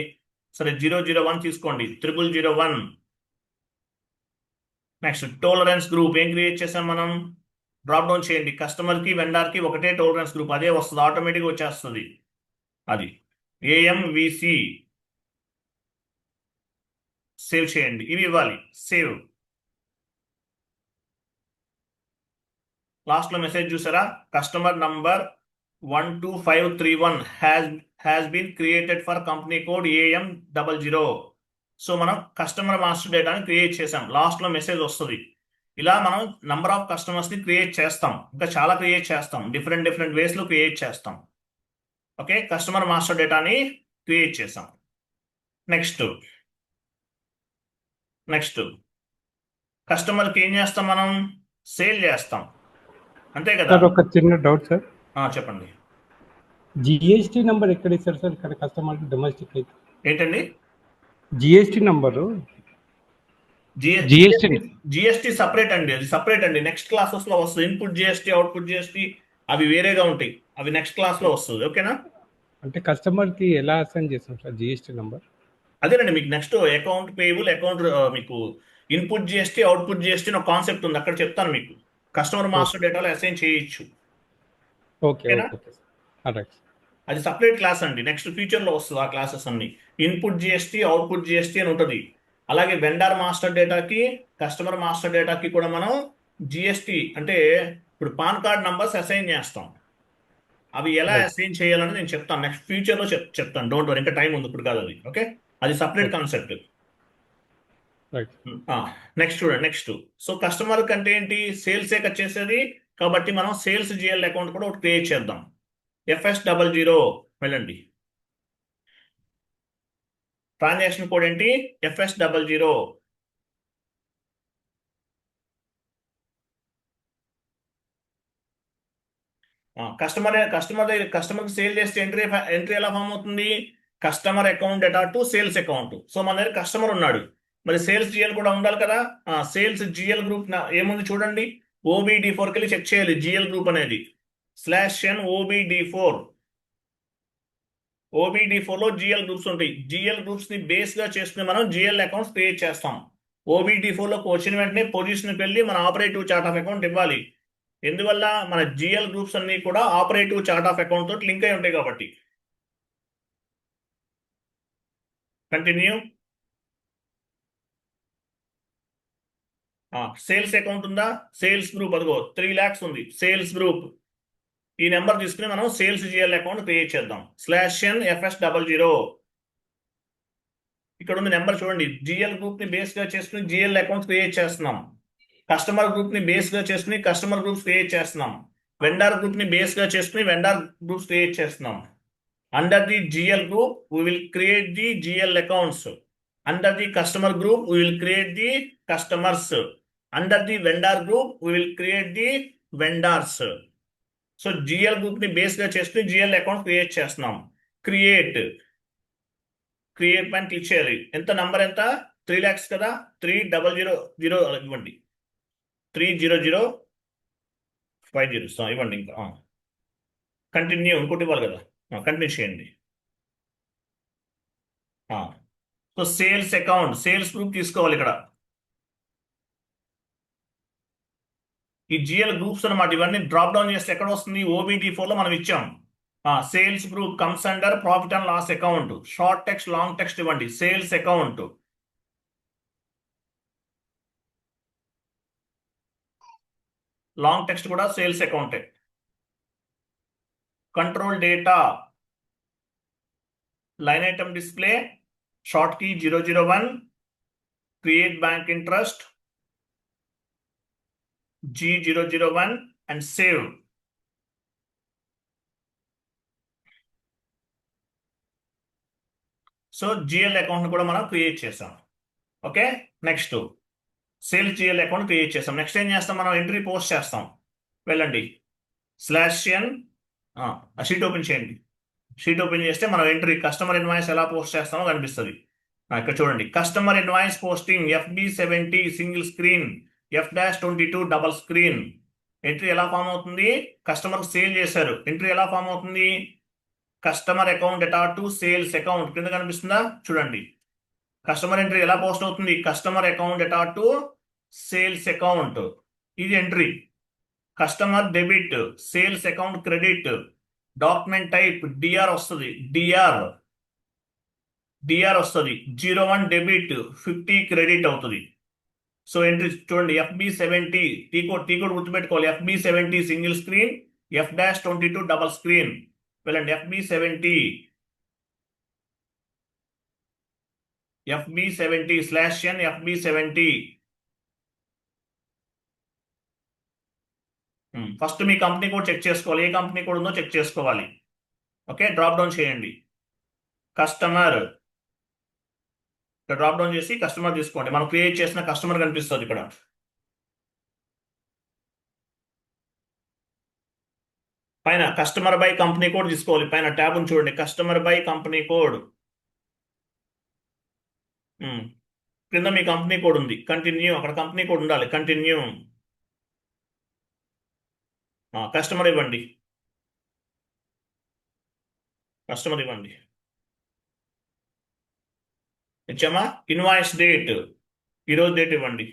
[SPEAKER 2] సరే 001 తీసుకోండి, 0001. నెక్స్ట్ టోలరెన్స్ గ్రూప్ ఏం క్రియేట్ చేసాం మనం, డ్రాప్ డౌన్ చేయండి, కస్టమర్కి వెండర్కి ఒకటే టోలరెన్స్ గ్రూప్, అదే వస్తుంది, ఆటోమేటిక్గా వచ్చేస్తుంది అది. ఏఎంవిసి సేవ్ చేయండి, ఇవి ఇవ్వాలి, సేవ్. లాస్ట్లో మెసేజ్ చూసారా, customer number 12531 has been created for company code AM00. So మనం కస్టమర్ మాస్టర్ డేటాని క్రియేట్ చేసాం, లాస్ట్లో మెసేజ్ వస్తుంది. ఇలా మనం నంబర్ ఆఫ్ కస్టమర్స్ని క్రియేట్ చేస్తాం, ఇంకా చాలా క్రియేట్ చేస్తాం, డిఫరెంట్ వేస్లో క్రియేట్ చేస్తాం. ఓకే, కస్టమర్ మాస్టర్ డేటాని క్రియేట్ చేసాం. నెక్స్ట్ కస్టమర్కి ఏం చేస్తాం మనం, సేల్ చేస్తాం, అంతే కదా.
[SPEAKER 3] సార్ ఒక చిన్న డౌట్ సార్,
[SPEAKER 2] చెప్పండి.
[SPEAKER 3] జిఎస్టీ నంబర్ ఎక్కడ ఇస్తారు సార్ ఇక్కడ కస్టమర్ డొమెస్టిక్ అయితే?
[SPEAKER 2] ఏంటండి
[SPEAKER 3] జిఎస్టీ నంబరు?
[SPEAKER 2] జిఎస్టీ సపరేట్ అండి, అది సపరేట్ అండి, నెక్స్ట్ క్లాసెస్ లో వస్తుంది. ఇన్పుట్ జిఎస్టీ, అవుట్పుట్ జిఎస్టీ అవి వేరేగా ఉంటాయి, అవి నెక్స్ట్ క్లాస్ లో వస్తుంది. ఓకేనా.
[SPEAKER 3] అంటే కస్టమర్ కి ఎలా అసైన్ చేస్తాం సార్ జిఎస్టీ నంబర్?
[SPEAKER 2] అదేనండి, మీకు నెక్స్ట్ అకౌంట్ పేయబుల్ అకౌంట్, మీకు ఇన్పుట్ జిఎస్టీ అవుట్పుట్ జిఎస్టీ ఒక కాన్సెప్ట్ ఉంది, అక్కడ చెప్తాను మీకు. కస్టమర్ మాస్టర్ డేటాలో అసైన్ చేయొచ్చు.
[SPEAKER 3] ఓకేనా,
[SPEAKER 2] అది సపరేట్ క్లాస్ అండి, నెక్స్ట్ ఫ్యూచర్ లో వస్తుంది ఆ క్లాసెస్ అన్ని. ఇన్పుట్ జిఎస్టీ అవుట్పుట్ జిఎస్టీ అని ఉంటుంది. అలాగే వెండర్ మాస్టర్ డేటాకి కస్టమర్ మాస్టర్ డేటాకి కూడా మనం జిఎస్టీ అంటే ఇప్పుడు పాన్ కార్డ్ నంబర్స్ అసైన్ చేస్తాం, అవి ఎలా అసైన్ చేయాలని నేను చెప్తాను, నెక్స్ట్ ఫ్యూచర్ లో చెప్తాను. డోంట్ వరీ, ఇంకా టైం ఉంది, ఇప్పుడు కాదు అది. ఓకే, అది సపరేట్ కాన్సెప్ట్. నెక్స్ట్ చూడండి, సో కస్టమర్ కంటే ఏంటి, సేల్సే కట్ చేసేది, కాబట్టి మనం సేల్స్ జిఎల్ అకౌంట్ కూడా ఒకటి క్రియేట్ చేద్దాం. FS00 వెళ్ళండి, ట్రాన్సాక్షన్ కోడ్ ఏంటి, FS00. కస్టమర్ సేల్ చేస్తే ఎంట్రీ ఎలా ఫామ్ అవుతుంది, customer account data to sales account. So మన దగ్గర కస్టమర్ ఉన్నాడు, మరి సేల్స్ జిఎల్ కూడా ఉండాలి కదా. సేల్స్ జిఎల్ గ్రూప్ ఏముంది చూడండి, OBD4కి వెళ్ళి చెక్ చేయాలి, జిఎల్ గ్రూప్ అనేది /n OBD4. OBD4లో జిఎల్ గ్రూప్స్ ఉంటాయి, జిఎల్ గ్రూప్స్ ని బేస్ గా చేసుకుని మనం జిఎల్ అకౌంట్స్ క్రియేట్ చేస్తాం. OBD4లోకి వచ్చిన వెంటనే పొజిషన్కి వెళ్ళి మన ఆపరేటివ్ చార్ట్ ఆఫ్ అకౌంట్ ఇవ్వాలి. ఎందువల్ల, మన జిఎల్ గ్రూప్స్ అన్ని కూడా ఆపరేటివ్ చార్ట్ ఆఫ్ అకౌంట్ తోటి లింక్ అయి ఉంటాయి కాబట్టి. కంటిన్యూ. సేల్స్ అకౌంట్ ఉందా, సేల్స్ గ్రూప్ అదిగో 3 lakhs ఉంది, సేల్స్ గ్రూప్. ఈ నెంబర్ తీసుకుని మనం సేల్స్ జిఎల్ అకౌంట్ క్రియేట్ చేద్దాం, /n FS00. ఇక్కడ ఉంది నెంబర్ చూడండి, జిఎల్ గ్రూప్ ని బేస్ గా చేసుకుని జిఎల్ అకౌంట్ క్రియేట్ చేస్తున్నాం, కస్టమర్ గ్రూప్ ని బేస్ గా చేసుకుని కస్టమర్ గ్రూప్స్ క్రియేట్ చేస్తున్నాం, వెండర్ గ్రూప్ ని బేస్ గా చేసుకుని వెండర్ గ్రూప్స్ క్రియేట్ చేస్తున్నాం. Under the GL group we will create the GL accounts. Under the customer group we will create the customers. Under the vendor group we will create the vendors. So GL group ని base గా చేసుకుని GL account create చేస్తున్నాం. Create పైన click చేయాలి. ఎంత number, ఎంత 3 lakhs కదా, 3000 ఇవ్వండి, 30050 ఇవ్వండి. ఇంకా కంటిన్యూ, ఇంకోటి ఇవ్వాలి కదా, కంటిన్యూ చేయండి. So sales account, sales group తీసుకోవాలి ఇక్కడ. ఈ జిఎల్ గ్రూప్స్ అనమాట, ఇవన్నీ డ్రాప్ డౌన్ చేస్తే ఎక్కడ వస్తుంది, OBD4లో మనం ఇచ్చాం. Sales group comes under profit and loss account. Short text long text ఇవ్వండి, సేల్స్ అకౌంట్. లాంగ్ టెక్స్ట్ కూడా సేల్స్ అకౌంటే. Control data, line item display, short key 001, create bank interest G001 and save. So GL account కూడా మనం create చేసాం. Okay, next sales GL account create చేస్తాం. Next ఏం చేస్తాం, మనం ఎంట్రీ పోస్ట్ చేస్తాం. వెళ్ళండి, /n షీట్ ఓపెన్ చేయండి. షీట్ ఓపెన్ చేస్తే మనం ఎంట్రీ కస్టమర్ ఇన్వాయిస్ ఎలా పోస్ట్ చేస్తామో కనిపిస్తుంది. ఇక్కడ చూడండి customer invoice posting FB70 single screen F-22 double screen. Entry ఎలా ఫామ్ అవుతుంది? కస్టమర్ సేల్ చేశారు, ఎంట్రీ ఎలా ఫామ్ అవుతుంది? Customer account data to sales account కింద కనిపిస్తుందా చూడండి. కస్టమర్ ఎంట్రీ ఎలా పోస్ట్ అవుతుంది? Customer account data to sales account, ఇది entry. Customer debit, sales account credit, document type DR వస్తుంది, డిఆర్ వస్తుంది. 01 డెబిట్ 50 క్రెడిట్ అవుతుంది. సో ఎంట్రీ చూడండి FB70 టీ కోడ్ గుర్తుపెట్టుకోవాలి. FB70 single screen F-22 double screen. వెళ్ళండి FB70 /n FB70. First మీ company code check చేసుకోవాలి, ఏ company code ఉందో check చేసుకోవాలి. Okay, drop down చేయండి. కస్టమర్ ఇక్కడ డ్రాప్ డౌన్ చేసి కస్టమర్ తీసుకోండి. మనం క్రియేట్ చేసిన కస్టమర్ కనిపిస్తుంది ఇక్కడ. పైన కస్టమర్ బై కంపెనీ కోడ్ తీసుకోవాలి. పైన ట్యాబ్ చూడండి, కస్టమర్ బై కంపెనీ కోడ్. కింద మీ కంపెనీ కోడ్ ఉంది, కంటిన్యూ. అక్కడ కంపెనీ కోడ్ ఉండాలి, కంటిన్యూ. కస్టమర్ ఇవ్వండి, ఇచ్చామా? ఇన్వాయిస్ డేట్, ఈరోజు డేట్ ఇవ్వండి.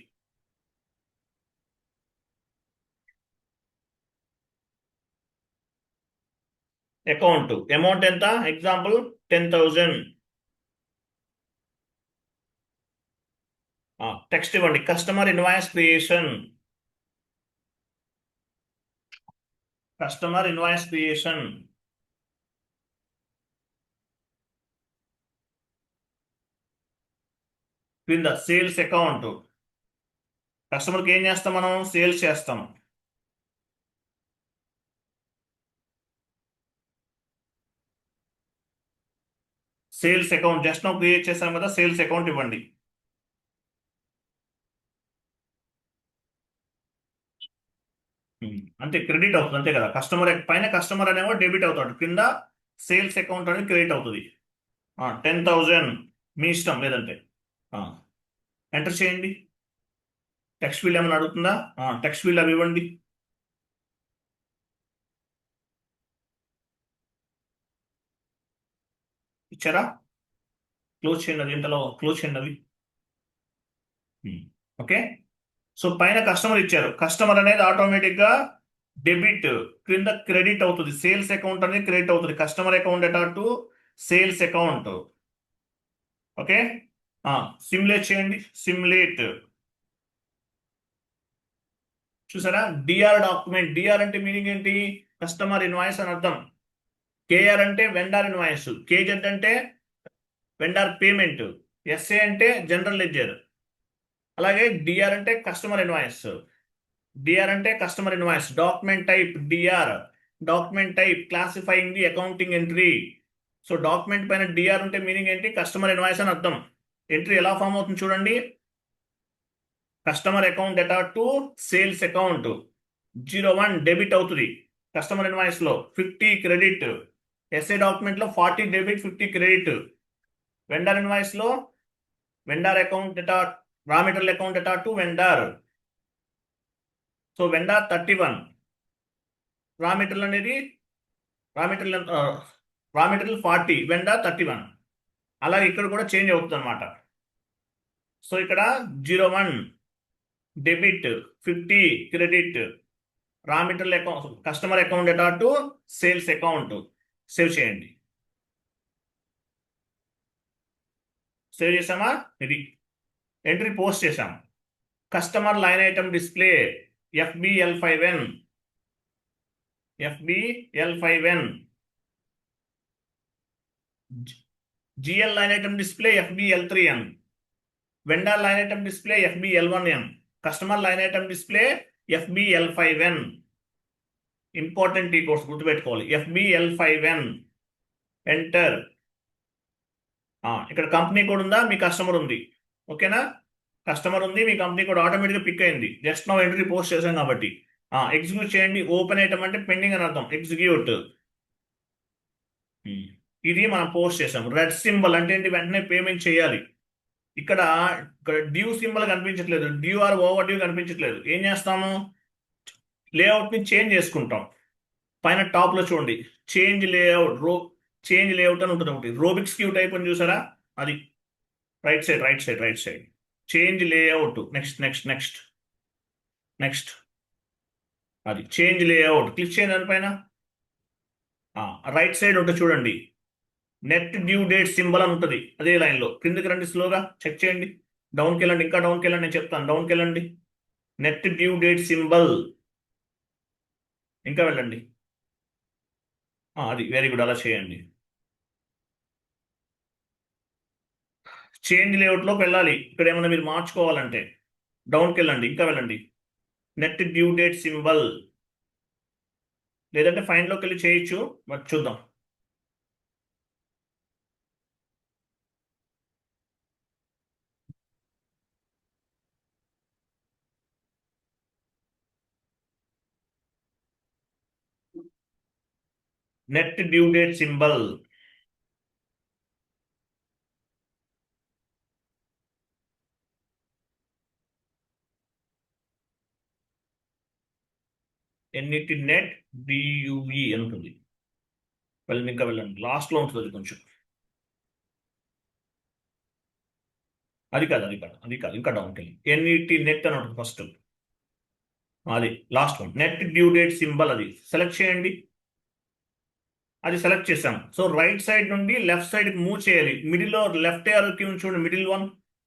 [SPEAKER 2] అకౌంట్ అమౌంట్ ఎంత? ఎగ్జాంపుల్ 10,000. టెక్స్ట్ ఇవ్వండి, కస్టమర్ ఇన్వాయిస్ క్రియేషన్. క్రింద సేల్స్ అకౌంట్. కస్టమర్కి ఏం చేస్తాం మనం? సేల్స్ చేస్తాం. Sales account just now create చేసాం కదా, సేల్స్ అకౌంట్ ఇవ్వండి. అంతే, క్రెడిట్ అవుతుంది అంతే కదా. కస్టమర్ పైన కస్టమర్ అనేవో డెబిట్ అవుతాడు, కింద సేల్స్ అకౌంట్ అనేది క్రెడిట్ అవుతుంది. 10,000 మీ ఇష్టం, లేదంటే ఎంటర్ చేయండి. టెక్స్ట్ ఫీల్డ్ ఏమైనా అడుగుతుందా? టెక్స్ట్ ఫీల్డ్ అవి ఇవ్వండి. ఇచ్చారా? క్లోజ్ చేయండి, అది ఇంతలో క్లోజ్ చేయండి అవి. ఓకే, సో పైన కస్టమర్ ఇచ్చారు. కస్టమర్ అనేది ఆటోమేటిక్గా డెబిట్, క్రింద క్రెడిట్ అవుతుంది. సేల్స్ అకౌంట్ అనేది క్రెడిట్ అవుతుంది. Customer account data to sales account. Okay, simulate చేయండి. సిమ్యులేట్ చూసారా? DR document. డిఆర్ అంటే మీనింగ్ ఏంటి? కస్టమర్ ఇన్వాయిస్ అని అర్థం. కేఆర్ అంటే వెండర్ ఇన్వాయిస్, కేజెడ్ అంటే వెండర్ పేమెంట్, ఎస్ఏ అంటే జనరల్ లెడ్జర్. అలాగే డిఆర్ అంటే customer invoice. Document type DR, document type classifying the accounting entry. So document పైన డిఆర్ ఉంటే మీనింగ్ ఏంటి? కస్టమర్ ఇన్వాయిస్ అని అర్థం. ఎంట్రీ ఎలా ఫామ్ అవుతుంది చూడండి. Customer account data to sales account. 01 debit అవుతుంది కస్టమర్ ఇన్వాయిస్ లో, 50 క్రెడిట్. ఎస్ఏ డాక్యుమెంట్ లో 40 డెబిట్ 50 క్రెడిట్. వెండర్ ఇన్వాయిస్ లో vendor account data, raw material account data to vendor. So vendor 31, raw material అనేది raw material 40, vendor 31. అలాగే ఇక్కడ కూడా change అవుతుంది అనమాట. సో ఇక్కడ 01 debit 50 credit, raw material account, customer account data to sales account. Save చేయండి. Save చేసామా? ఇది ఎంట్రీ పోస్ట్ చేసాం. Customer line item display FBL5N. GL line item display FBL3N. Vendor line item display FBL1N. Customer line item display FBL5N. Important ఈ course గుర్తుపెట్టుకోవాలి, FBL5N. Enter. ఇక్కడ company code ఉందా? మీ customer ఉంది. ఓకేనా? కస్టమర్ ఉంది, మీ కంపెనీ కోడ్ ఆటోమేటిక్గా pick అయింది. Just now entry post చేసాం కాబట్టి. ఎగ్జిక్యూట్ చేయండి. ఓపెన్ ఐటమ్ అంటే పెండింగ్ అని అర్థం, ఎగ్జిక్యూట్. ఇది మనం పోస్ట్ చేసాం. రెడ్ సింబల్ అంటే ఏంటి? వెంటనే పేమెంట్ చేయాలి. ఇక్కడ డ్యూ సింబల్ కనిపించట్లేదు, డ్యూ ఆర్ ఓవర్ డ్యూ కనిపించట్లేదు. ఏం చేస్తాము, లేఅవుట్ ని చేంజ్ చేసుకుంటాం. పైన టాప్ లో చూడండి, చేంజ్ లేఅవుట్ చేంజ్ లేఅవుట్ అని ఉంటుంది ఒకటి, రోబిక్స్ క్యూ టైప్ అని చూసారా, అది right side right side right side change layout. Next next next next అది చేంజ్ లేఅవుట్ క్లిక్ చేయండి దానిపైన. రైట్ సైడ్ ఉంటుంది చూడండి, నెట్ డ్యూ డేట్ సింబల్ అని ఉంటుంది అదే లైన్లో. కిందకి రండి, స్లోగా చెక్ చేయండి, డౌన్కి వెళ్ళండి, ఇంకా డౌన్కి వెళ్ళండి, నేను చెప్తాను, డౌన్కి వెళ్ళండి. నెట్ డ్యూ డేట్ సింబల్, ఇంకా వెళ్ళండి. అది వెరీ గుడ్, అలా చేయండి. చేంజ్ లేఅవుట్లోకి వెళ్ళాలి, ఇక్కడ ఏమైనా మీరు మార్చుకోవాలంటే డౌన్కి వెళ్ళండి, ఇంకా వెళ్ళండి. నెట్ డ్యూ డేట్ సింబల్, లేదంటే ఫైండ్లోకి వెళ్ళి చేయొచ్చు, బట్ చూద్దాం. Net due date symbol, NET net DUV అని ఉంటుంది. వెళ్ళండి, ఇంకా వెళ్ళండి, లాస్ట్లో ఉంటుంది అది కొంచెం. అది కాదు అది కాదు అది కాదు, ఇంకా డౌన్కి వెళ్ళి ఎన్ఈటి నెట్ అని ఉంటుంది ఫస్ట్, అది last one. Net due date symbol అది సెలెక్ట్ చేయండి. అది సెలెక్ట్ చేసాం. సో రైట్ సైడ్ నుండి లెఫ్ట్ సైడ్ మూవ్ చేయాలి. మిడిల్లో లెఫ్ట్ ఏరోకి చూడండి, మిడిల్ వన్,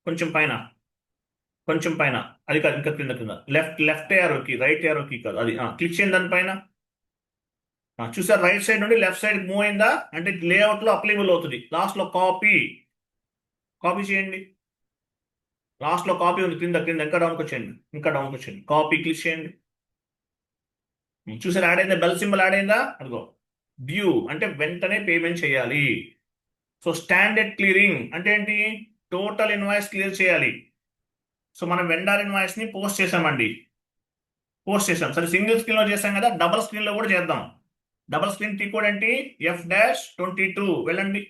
[SPEAKER 2] కొంచెం పైన, కొంచెం పైన, అది కాదు, ఇంకా కింద కింద, లెఫ్ట్ ఏరోకి, రైట్ ఏరోకి కాదు, అది క్లిక్ చేయండి దానిపైన. చూసారు, రైట్ సైడ్ నుండి లెఫ్ట్ సైడ్ మూవ్ అయిందా అంటే లేఅవుట్లో అప్లికబుల్ అవుతుంది. లాస్ట్లో కాపీ, కాపీ చేయండి. లాస్ట్లో కాపీ ఉంది, కింద కింద, ఇంకా డౌన్కి వచ్చేయండి, ఇంకా డౌన్కి వచ్చేయండి, కాపీ క్లిక్ చేయండి. చూసారు, యాడ్ అయిందా, బెల్ సింబల్ యాడ్ అయిందా, అదిగో. డ్యూ అంటే వెంటనే పేమెంట్ చేయాలి. సో స్టాండర్డ్ క్లియరింగ్ అంటే ఏంటి, టోటల్ ఇన్వాయిస్ క్లియర్ చేయాలి. సో మనం వెండర్ ఇన్వాయిస్ ని పోస్ట్ చేసామండి, పోస్ట్ చేసాం. సరే సింగిల్ స్క్రీన్ లో చేసాం కదా, డబుల్ స్క్రీన్ లో కూడా చేద్దాం. డబుల్ స్క్రీన్ టీ కోడ్ ఏంటి, F-22 వెళ్ళండి,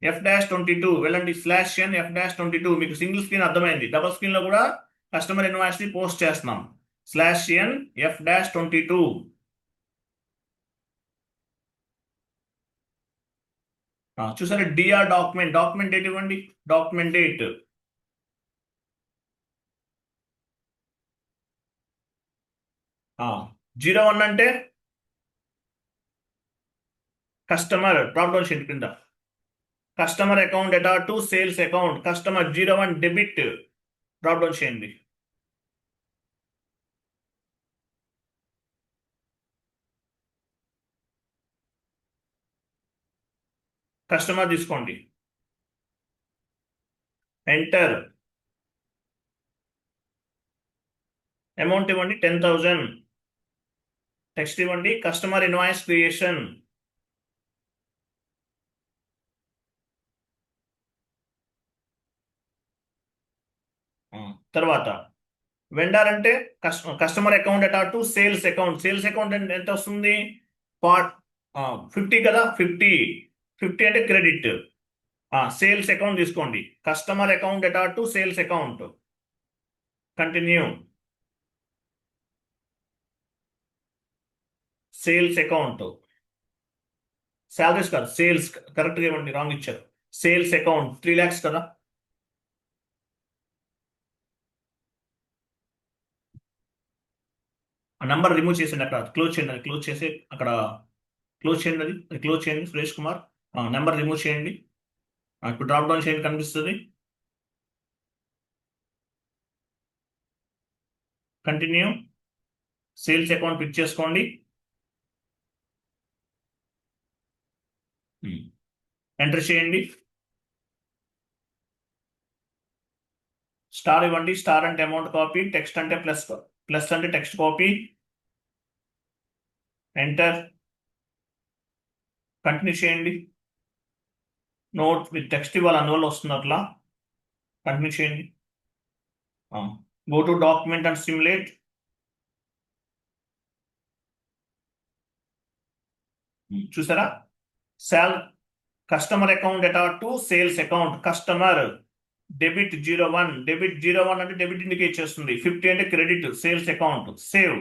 [SPEAKER 2] F-22 వెళ్ళండి, /n F-22. మీకు సింగిల్ స్క్రీన్ అర్థమైంది, డబుల్ స్క్రీన్ లో కూడా కస్టమర్ ఇన్వాయిస్ ని పోస్ట్ చేస్తున్నాం. /n F-22. చూసారా, డిఆర్ డాక్యుమెంట్, డాక్యుమెంట్ డేట్ ఇవ్వండి, డాక్యుమెంట్ డేట్. జీరో వన్ అంటే కస్టమర్, డ్రాప్ డౌన్ షీట్ కింద customer account data to sales account, customer 01 debit, drop down చేయండి. కస్టమర్ తీసుకోండి, ఎంటర్, అమౌంట్ ఇవ్వండి 10,000, టెక్స్ట్ ఇవ్వండి, కస్టమర్ ఇన్వాయిస్ క్రియేషన్. తర్వాత vendor అంటే customer account data to sales account, sales account అంటే ఎంత వస్తుంది, 50 కదా, 50 అంటే క్రెడిట్. సేల్స్ అకౌంట్ తీసుకోండి, customer account data to sales account, continue. Sales account, salaries కాదు, సేల్స్ కరెక్ట్గా ఇవ్వండి, రాంగ్ ఇచ్చారు. సేల్స్ అకౌంట్ 3 lakhs కదా, ఆ నంబర్ రిమూవ్ చేయండి, అక్కడ క్లోజ్ చేయండి, అది క్లోజ్ చేసి అక్కడ క్లోజ్ చేయండి, అది క్లోజ్ చేయండి సురేష్ కుమార్. నెంబర్ రిమూవ్ చేయండి, ఇప్పుడు డ్రాప్ డౌన్ చేయండి, కనిపిస్తుంది. కంటిన్యూ, సేల్స్ అకౌంట్ పిక్ చేసుకోండి, ఎంటర్ చేయండి, స్టార్ ఇవ్వండి, స్టార్ అంటే అమౌంట్ కాపీ, టెక్స్ట్ అంటే ప్లస్, ప్లస్ అంటే టెక్స్ట్ కాపీ, ఎంటర్, కంటిన్యూ చేయండి. నోట్ విత్ టెక్స్ట్ ఇవ్వాలి, అందువల్ల వస్తుంది అట్లా, కంటిన్యూ చేయండి. Go to document and simulate. చూసారా, customer account data to sales account, customer debit 01 అంటే డెబిట్ ఇండికేట్ చేస్తుంది. 50 అంటే క్రెడిట్ సేల్స్ అకౌంట్ సేవ్.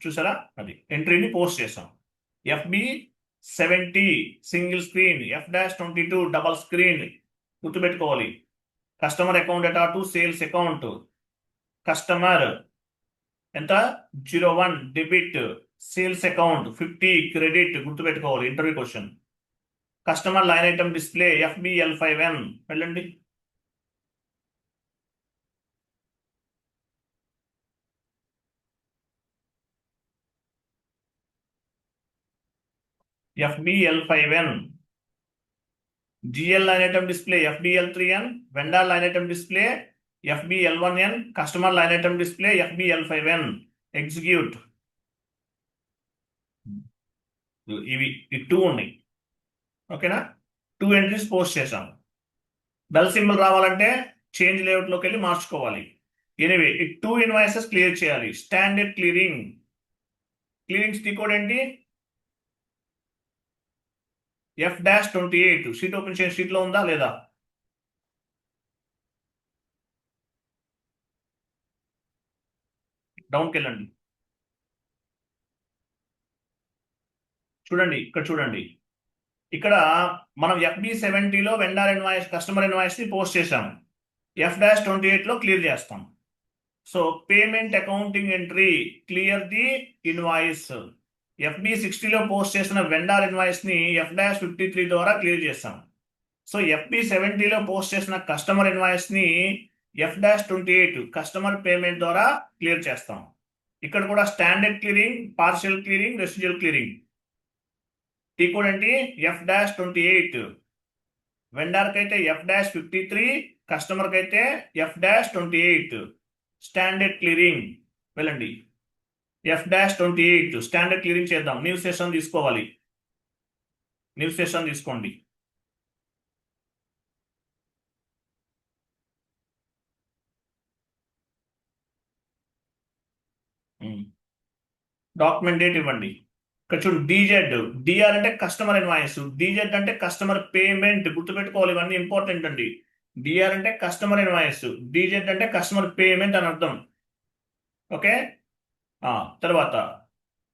[SPEAKER 2] చూసారా, అది ఎంట్రీని పోస్ట్ చేసాం. FB70 single screen, F-22 double screen గుర్తుపెట్టుకోవాలి. Customer account data to sales account. Customer ఎంత 01 debit, sales account 50 credit గుర్తుపెట్టుకోవాలి. Interview question. Customer line item display FBL5N. వెళ్ళండి. FBL5N. GL line item display FBL3N, vendor line item display FBL1N, customer line item display FBL5N. Execute. ఇవి 2 ఉన్నాయి. ఓకేనా, 2 entries post చేసాం. Bell symbol రావాలంటే change లేఅవుట్లోకి వెళ్ళి మార్చుకోవాలి. Anyway ఈ 2 ఇన్వాయిసెస్ క్లియర్ చేయాలి. Standard clearing. క్లియరింగ్ కోడ్ ఏంటి? F-28. షీట్ ఓపెన్ చేయండి. షీట్లో ఉందా లేదా? డౌన్కి వెళ్ళండి. చూడండి, ఇక్కడ చూడండి. ఇక్కడ మనం FB70లో వెండర్ ఇన్వాయిస్, కస్టమర్ ఇన్వాయిస్ ని పోస్ట్ చేసాము. F-28లో క్లియర్ చేస్తాం. So payment accounting entry clear the invoice. FB60లో పోస్ట్ చేసిన వెండర్ ఇన్వాయిస్ ని F-53 ద్వారా క్లియర్ చేస్తాం. సో FB70లో పోస్ట్ చేసిన కస్టమర్ ఇన్వాయిస్ ని F-28 కస్టమర్ పేమెంట్ ద్వారా క్లియర్ చేస్తాం. ఇక్కడ కూడా standard clearing, partial clearing, residual clearing. T code ఏంటి? F-28. వెండర్ కైతే F-53, కస్టమర్ కైతే F-28. Standard clearing. వెళ్ళండి. F-28 స్టాండర్డ్ క్లియరింగ్ చేద్దాం. న్యూ సెషన్ తీసుకోవాలి. న్యూ సెషన్ తీసుకోండి. డాక్యుమెంట్ డేట్ ఇవ్వండి. ఇక్కడ చూడండి, DZ. DR అంటే కస్టమర్ ఇన్వాయిస్, DZ అంటే కస్టమర్ పేమెంట్. గుర్తుపెట్టుకోవాలి, ఇవన్నీ ఇంపార్టెంట్ అండి. DR అంటే కస్టమర్ ఇన్వాయిస్, DZ అంటే కస్టమర్ పేమెంట్ అని అర్థం. ఓకే. తర్వాత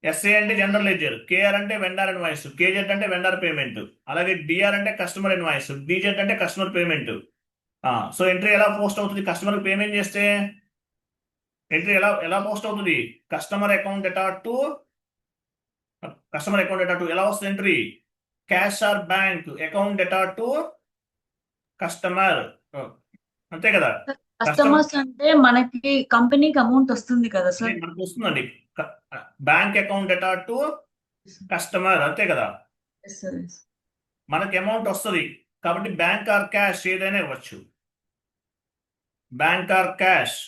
[SPEAKER 2] SA అంటే జనరల్ లెడ్జర్, KR అంటే వెండర్ ఇన్వాయిస్, KZ అంటే వెండర్ పేమెంట్. అలాగే DR అంటే కస్టమర్ ఇన్వాయిస్, DZ అంటే కస్టమర్ పేమెంట్. సో ఎంట్రీ ఎలా పోస్ట్ అవుతుంది? కస్టమర్ పేమెంట్ చేస్తే ఎంట్రీ ఎలా పోస్ట్ అవుతుంది? కస్టమర్ అకౌంట్ డేటా టు ఎలా వస్తుంది entry? Cash or bank account data to customer. అంతే కదా.
[SPEAKER 4] కస్టమర్స్ అంటే మనకి కంపెనీకి అమౌంట్ వస్తుంది కదా సార్?
[SPEAKER 2] మనకు వస్తుందండి. Bank account data to customer, అంతే కదా. మనకి అమౌంట్ వస్తుంది కాబట్టి బ్యాంక్ ఆర్ క్యాష్ ఏదైనా ఇవ్వచ్చు. బ్యాంక్ ఆర్ క్యాష్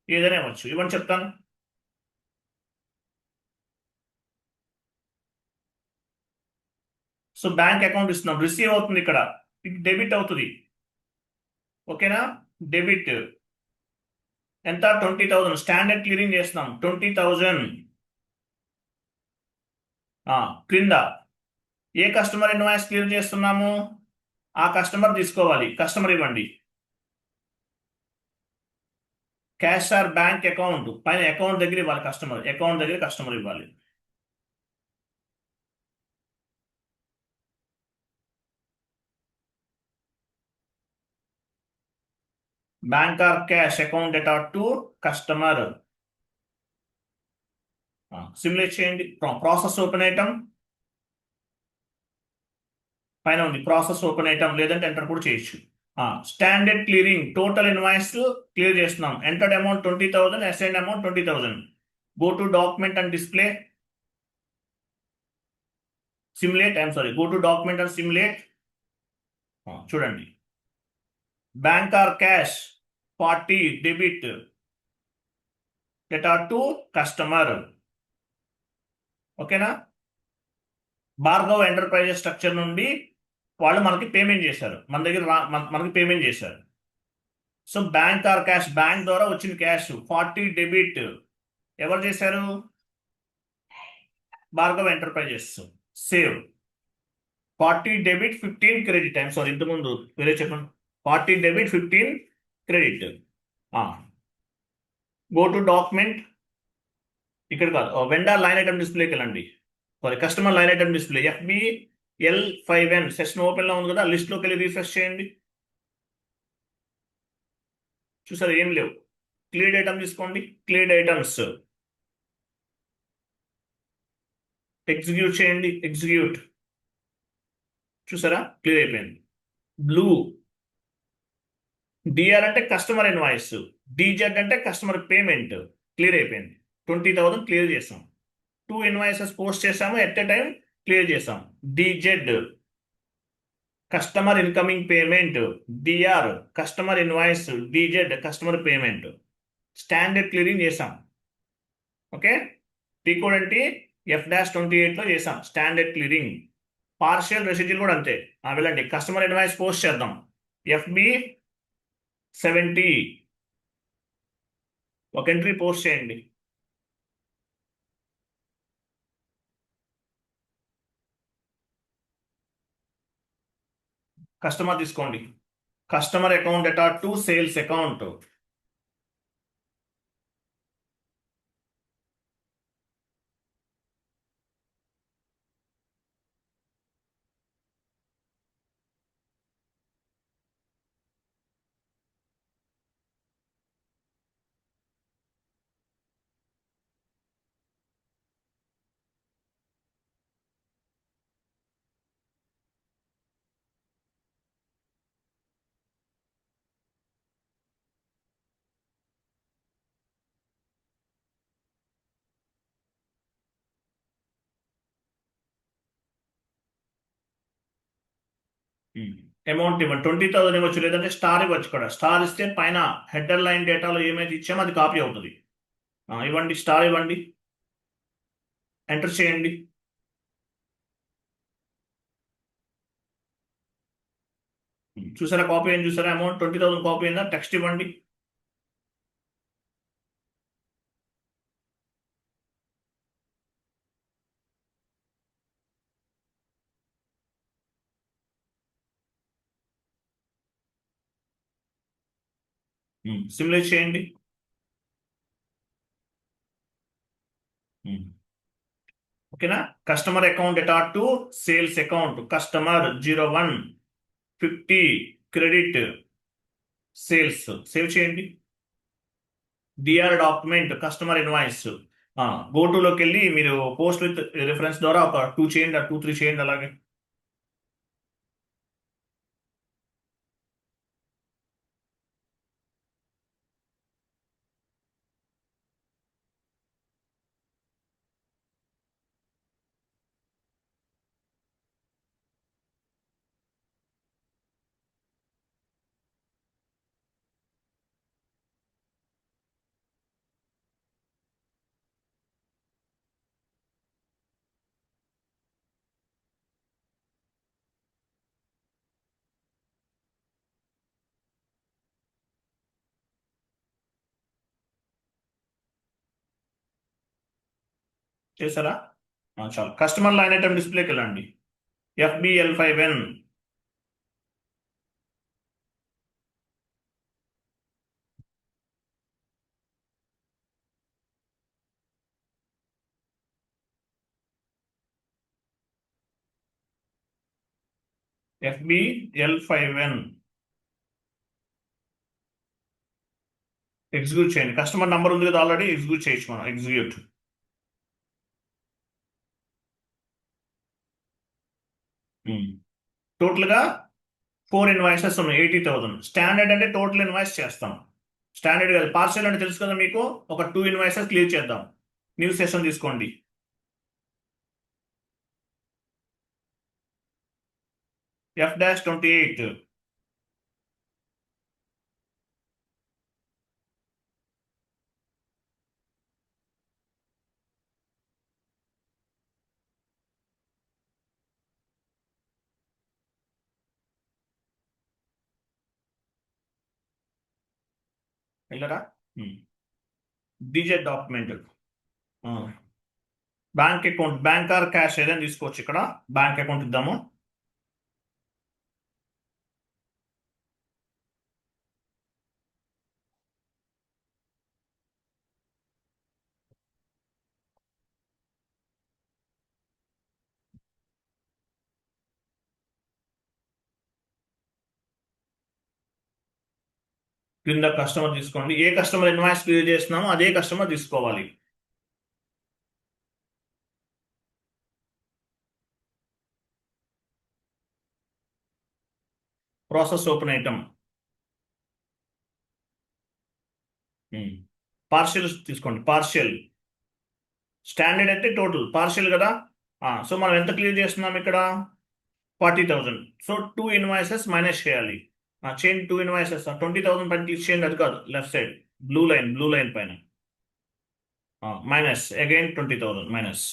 [SPEAKER 2] ఏదైనా ఇవ్వచ్చు. ఇవ్వని చెప్తాను. సో బ్యాంక్ అకౌంట్ ఇస్తున్నాం, రిసీవ్ అవుతుంది. ఇక్కడ డెబిట్ అవుతుంది. ఓకేనా. డెబిట్ ఎంత? 20,000. స్టాండర్డ్ క్లియరింగ్ చేస్తున్నాం. 20,000. క్రింద ఏ కస్టమర్ ఇన్వాయిస్ క్లియర్ చేస్తున్నాము ఆ కస్టమర్ తీసుకోవాలి. కస్టమర్ ఇవ్వండి. క్యాష్ ఆర్ బ్యాంక్ అకౌంట్ పైన అకౌంట్ దగ్గర ఇవ్వాలి. కస్టమర్ అకౌంట్ దగ్గర కస్టమర్ ఇవ్వాలి. Bank or cash account data to customer. Simulate చేయండి. ప్రాసెస్ ఓపెన్ ఐటమ్ పైన ఉంది. ప్రాసెస్ ఓపెన్ ఐటమ్ లేదంటే ఎంటర్ కూడా చేయొచ్చు. Standard clearing total invoice clear చేస్తున్నాం. Entered amount 20,000, assigned amount 20,000. Go to document and display. Simulate, go to document and simulate. చూడండి, bank or cash 40 debit data to customer. ఓకేనా. Bhargav enterprises structure నుండి వాళ్ళు మనకి payment చేశారు. మన దగ్గర మనకి పేమెంట్ చేశారు. So bank or cash, bank ద్వారా వచ్చిన క్యాష్ 40 డెబిట్ ఎవరు చేశారు? Bhargav enterprises. Save. 40 debit 15 credit. I'm sorry, ఇంతకుముందు వేరే చెప్పండి. 40 debit 15 credit. Go to document, ఇక్కడ కాదు, వెండర్ లైన్ ఐటమ్ డిస్ప్లేకి వెళ్ళండి. Sorry, customer line item display FBL5N session open లో ఉంది కదా, లిస్ట్ లోకి వెళ్ళి రీఫ్రెష్ చేయండి. చూసారు, ఏం లేవు. క్లియర్డ్ ఐటమ్ తీసుకోండి, క్లియర్డ్ ఐటమ్స్ ఎగ్జిక్యూట్ చేయండి, ఎగ్జిక్యూట్. చూసారా, క్లియర్ అయిపోయింది. బ్లూ DR అంటే కస్టమర్ ఇన్వాయిస్, DZ అంటే కస్టమర్ పేమెంట్. క్లియర్ అయిపోయింది. 20,000 క్లియర్ చేసాం. 2 ఇన్వాయిసెస్ పోస్ట్ చేసాము, ఎట్ ఎ టైం క్లియర్ చేసాం. DZ customer incoming payment, DR customer invoice, DZ customer payment. Standard clearing చేసాం. ఓకే, టీకోడ్ అంటే F-28 లో చేసాం స్టాండర్డ్ క్లియరింగ్. పార్షియల్ రెసిడ్యూల్ కూడా అంతే. వెళ్ళండి, కస్టమర్ ఇన్వాయిస్ పోస్ట్ చేద్దాం. FB70 ఒక ఎంట్రీ పోస్ట్ చేయండి. కస్టమర్ తీసుకోండి, customer account attach to sales account. Amount ఇవ్వండి, 20,000 ఇవ్వచ్చు, లేదంటే స్టార్ ఇవ్వచ్చు. కూడా స్టార్ ఇస్తే పైన హెడర్ లైన్ డేటాలో ఏమైతే ఇచ్చామో అది కాపీ అవుతుంది. ఇవ్వండి, స్టార్ ఇవ్వండి, ఎంటర్ చేయండి. చూసారా, కాపీ అయింది. చూసారా, అమౌంట్ 20,000 కాపీ అయిందా? టెక్స్ట్ ఇవ్వండి. సిమ్యులేట్ చేయండి. ఓకేనా, customer account attach to sales account, customer 0150 credit sales. Save చేయండి. DR document customer invoice. లోకి వెళ్ళి మీరు పోస్ట్ విత్ రిఫరెన్స్ ద్వారా ఒక 2 చేయండి, 2-3 చేయండి అలాగే. చేశారా? చాలు. కస్టమర్ లైన్ ఐటమ్ డిస్ప్లేకి వెళ్ళండి. FBL5N FBL5N ఎగ్జిక్యూట్ చేయండి. కస్టమర్ నంబర్ ఉంది కదా ఆల్రెడీ, ఎగ్జిక్యూట్ చేయొచ్చు మనం. ఎగ్జిక్యూట్. టోటల్గా 4 ఇన్వాయిసెస్ ఉన్నాయి, 80,000. స్టాండర్డ్ అంటే టోటల్ ఇన్వాయిస్ చేస్తాం. స్టాండర్డ్ కాదు, పార్షియల్ అంటే తెలుసు కదా మీకు. ఒక 2 ఇన్వాయిసెస్ క్లియర్ చేద్దాం. న్యూ సెషన్ తీసుకోండి. F-28 వెళ్ళరా. DZ document, bank account, bank or cash ఏదైనా తీసుకోవచ్చు. ఇక్కడ బ్యాంక్ అకౌంట్ ఇద్దాము. క్రింద కస్టమర్ తీసుకోండి. ఏ కస్టమర్ ఇన్వాయిస్ క్లియర్ చేస్తున్నామో అదే కస్టమర్ తీసుకోవాలి. ప్రాసెస్ ఓపెన్ ఐటమ్ పార్షియల్ తీసుకోండి. పార్షియల్ స్టాండర్డ్ అంటే టోటల్, పార్షియల్ కదా. సో మనం ఎంత క్లియర్ చేస్తున్నాం ఇక్కడ? 40,000. సో 2 ఇన్వాయిసెస్ మైనస్ చేయాలి. చేయండి 2 ఇన్వాయిసెస్. 20,000 పైన తీసేయండి. అది కాదు, లెఫ్ట్ సైడ్ బ్లూ లైన్ పైన minus again 20,000 minus.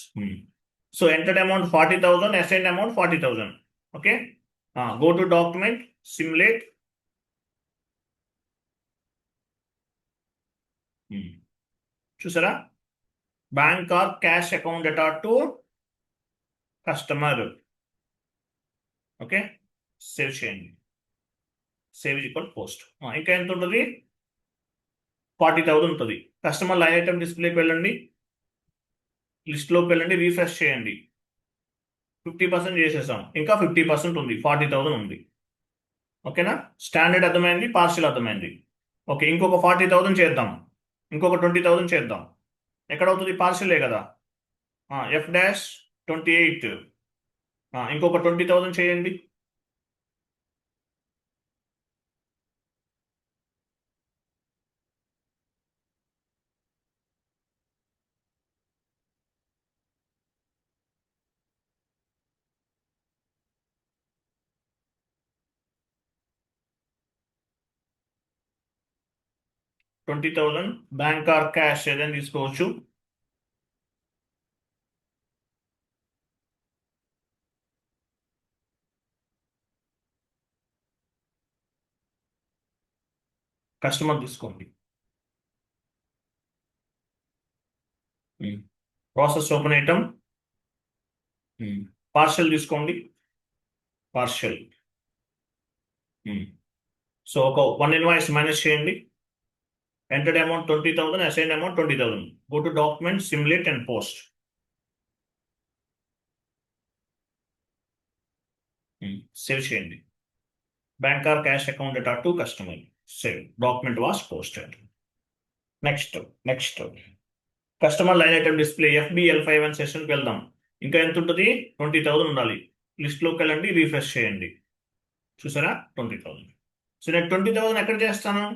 [SPEAKER 2] So entered amount 40,000, assigned amount 40,000. Okay, go to document, simulate. చూసారా? Bank or cash account data to customer. Okay, save చేయండి. Save equal post. ఇంకా ఎంత ఉంటుంది? 40,000 ఉంటుంది. కస్టమర్ లైన్ ఐటమ్ డిస్ప్లేకి వెళ్ళండి, లిస్ట్లోకి వెళ్ళండి, రీఫ్రెష్ చేయండి. 50% చేసేసాం, ఇంకా 50% ఉంది, 40,000 ఉంది. ఓకేనా? స్టాండర్డ్ అర్థమైంది, పార్షియల్ అర్థమైంది. ఓకే, ఇంకొక 40,000 చేద్దాం, ఇంకొక 20,000 చేద్దాం. ఎక్కడవుతుంది? పార్షియలే కదా. F-28. ఇంకొక 20,000 చేయండి. $20,000 బ్యాంక్ ఆర్ క్యాష్ ఏదైనా తీసుకోవచ్చు. కస్టమర్ తీసుకోండి. ప్రాసెస్ ఓపెన్ ఐటమ్ పార్షియల్ తీసుకోండి. పార్షియల్. సో ఒక 1 ఇన్వాయిస్ మైనస్ చేయండి. Entered amount 20,000, assigned amount 20,000. Go to document, simulate and post. Save చేయండి. Bank or cash account data to customer. Save. Document was posted. Next customer line item display FBL51 సెషన్కి వెళ్దాం. ఇంకా ఎంత ఉంటుంది? 20,000 ఉండాలి. లిస్ట్లోకి వెళ్ళండి, రీఫ్రెష్ చేయండి. చూసారా? 20,000. సో నేను 20,000 ఎక్కడ చేస్తాను?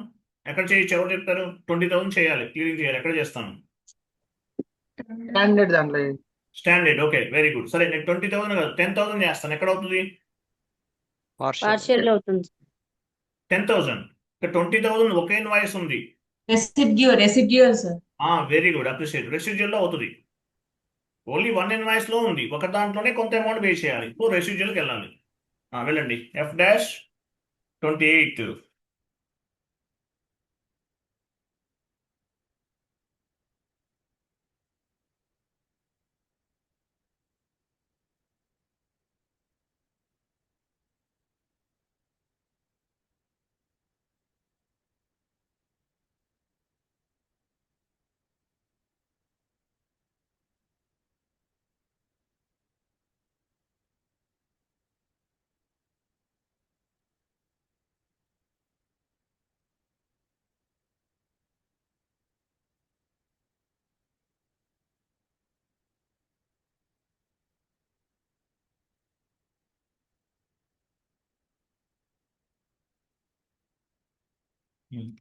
[SPEAKER 2] ఎక్కడ చేయొచ్చు? ఎవరు చెప్తారు? 20,000 చేయాలి, క్లియరింగ్ చేయాలి. ఎక్కడ చేస్తాను?
[SPEAKER 5] స్టాండర్డ్ దాంట్లో
[SPEAKER 2] స్టాండర్డ్. Okay, very good. సరే, నేను 20,000 కాదు 10,000 చేస్తాను. ఎక్కడ అవుతుంది?
[SPEAKER 6] పార్షియల్ అవుతుంది.
[SPEAKER 2] 10,000. ఇక్కడ 20,000 ఒకే ఇన్వాయిస్ ఉంది.
[SPEAKER 4] Residual sir.
[SPEAKER 2] Very good, appreciate. Residual లో అవుతుంది. ఓన్లీ 1 ఇన్వాయిస్ లో ఉంది, ఒక దాంట్లోనే కొంత అమౌంట్ పే చేయాలి. సో రెసిడ్యూల్కి వెళ్ళాలి. వెళ్ళండి. F-28.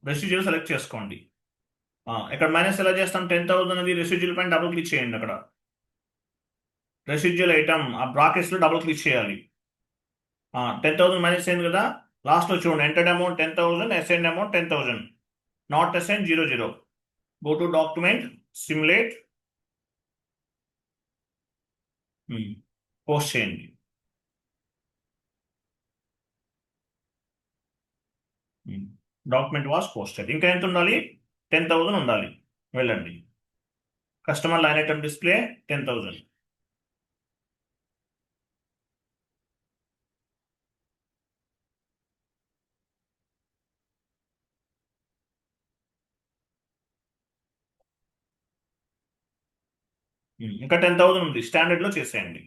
[SPEAKER 2] రెసిడ్యూల్ సెలెక్ట్ చేసుకోండి. ఇక్కడ మైనస్ ఎలా చేస్తాం? 10,000 అనేది రెసిడ్యూల్ పైన డబుల్ క్లిక్ చేయండి. అక్కడ రెసిడ్యూల్ ఐటమ్ ఆ బ్రాకెట్స్ లో డబుల్ క్లిక్ చేయాలి. 10,000 మైనస్ అయింది కదా. లాస్ట్ లో చూడండి, entered amount 10,000, assigned amount 10,000, not assign 00. Go to document, simulate, post చేయండి. Document was posted. ఇంకా ఎంత ఉండాలి? 10,000 ఉండాలి. వెళ్ళండి. Customer line item display 10,000. ఇంకా 10,000 ఉంది. స్టాండర్డ్ లో చేసేయండి.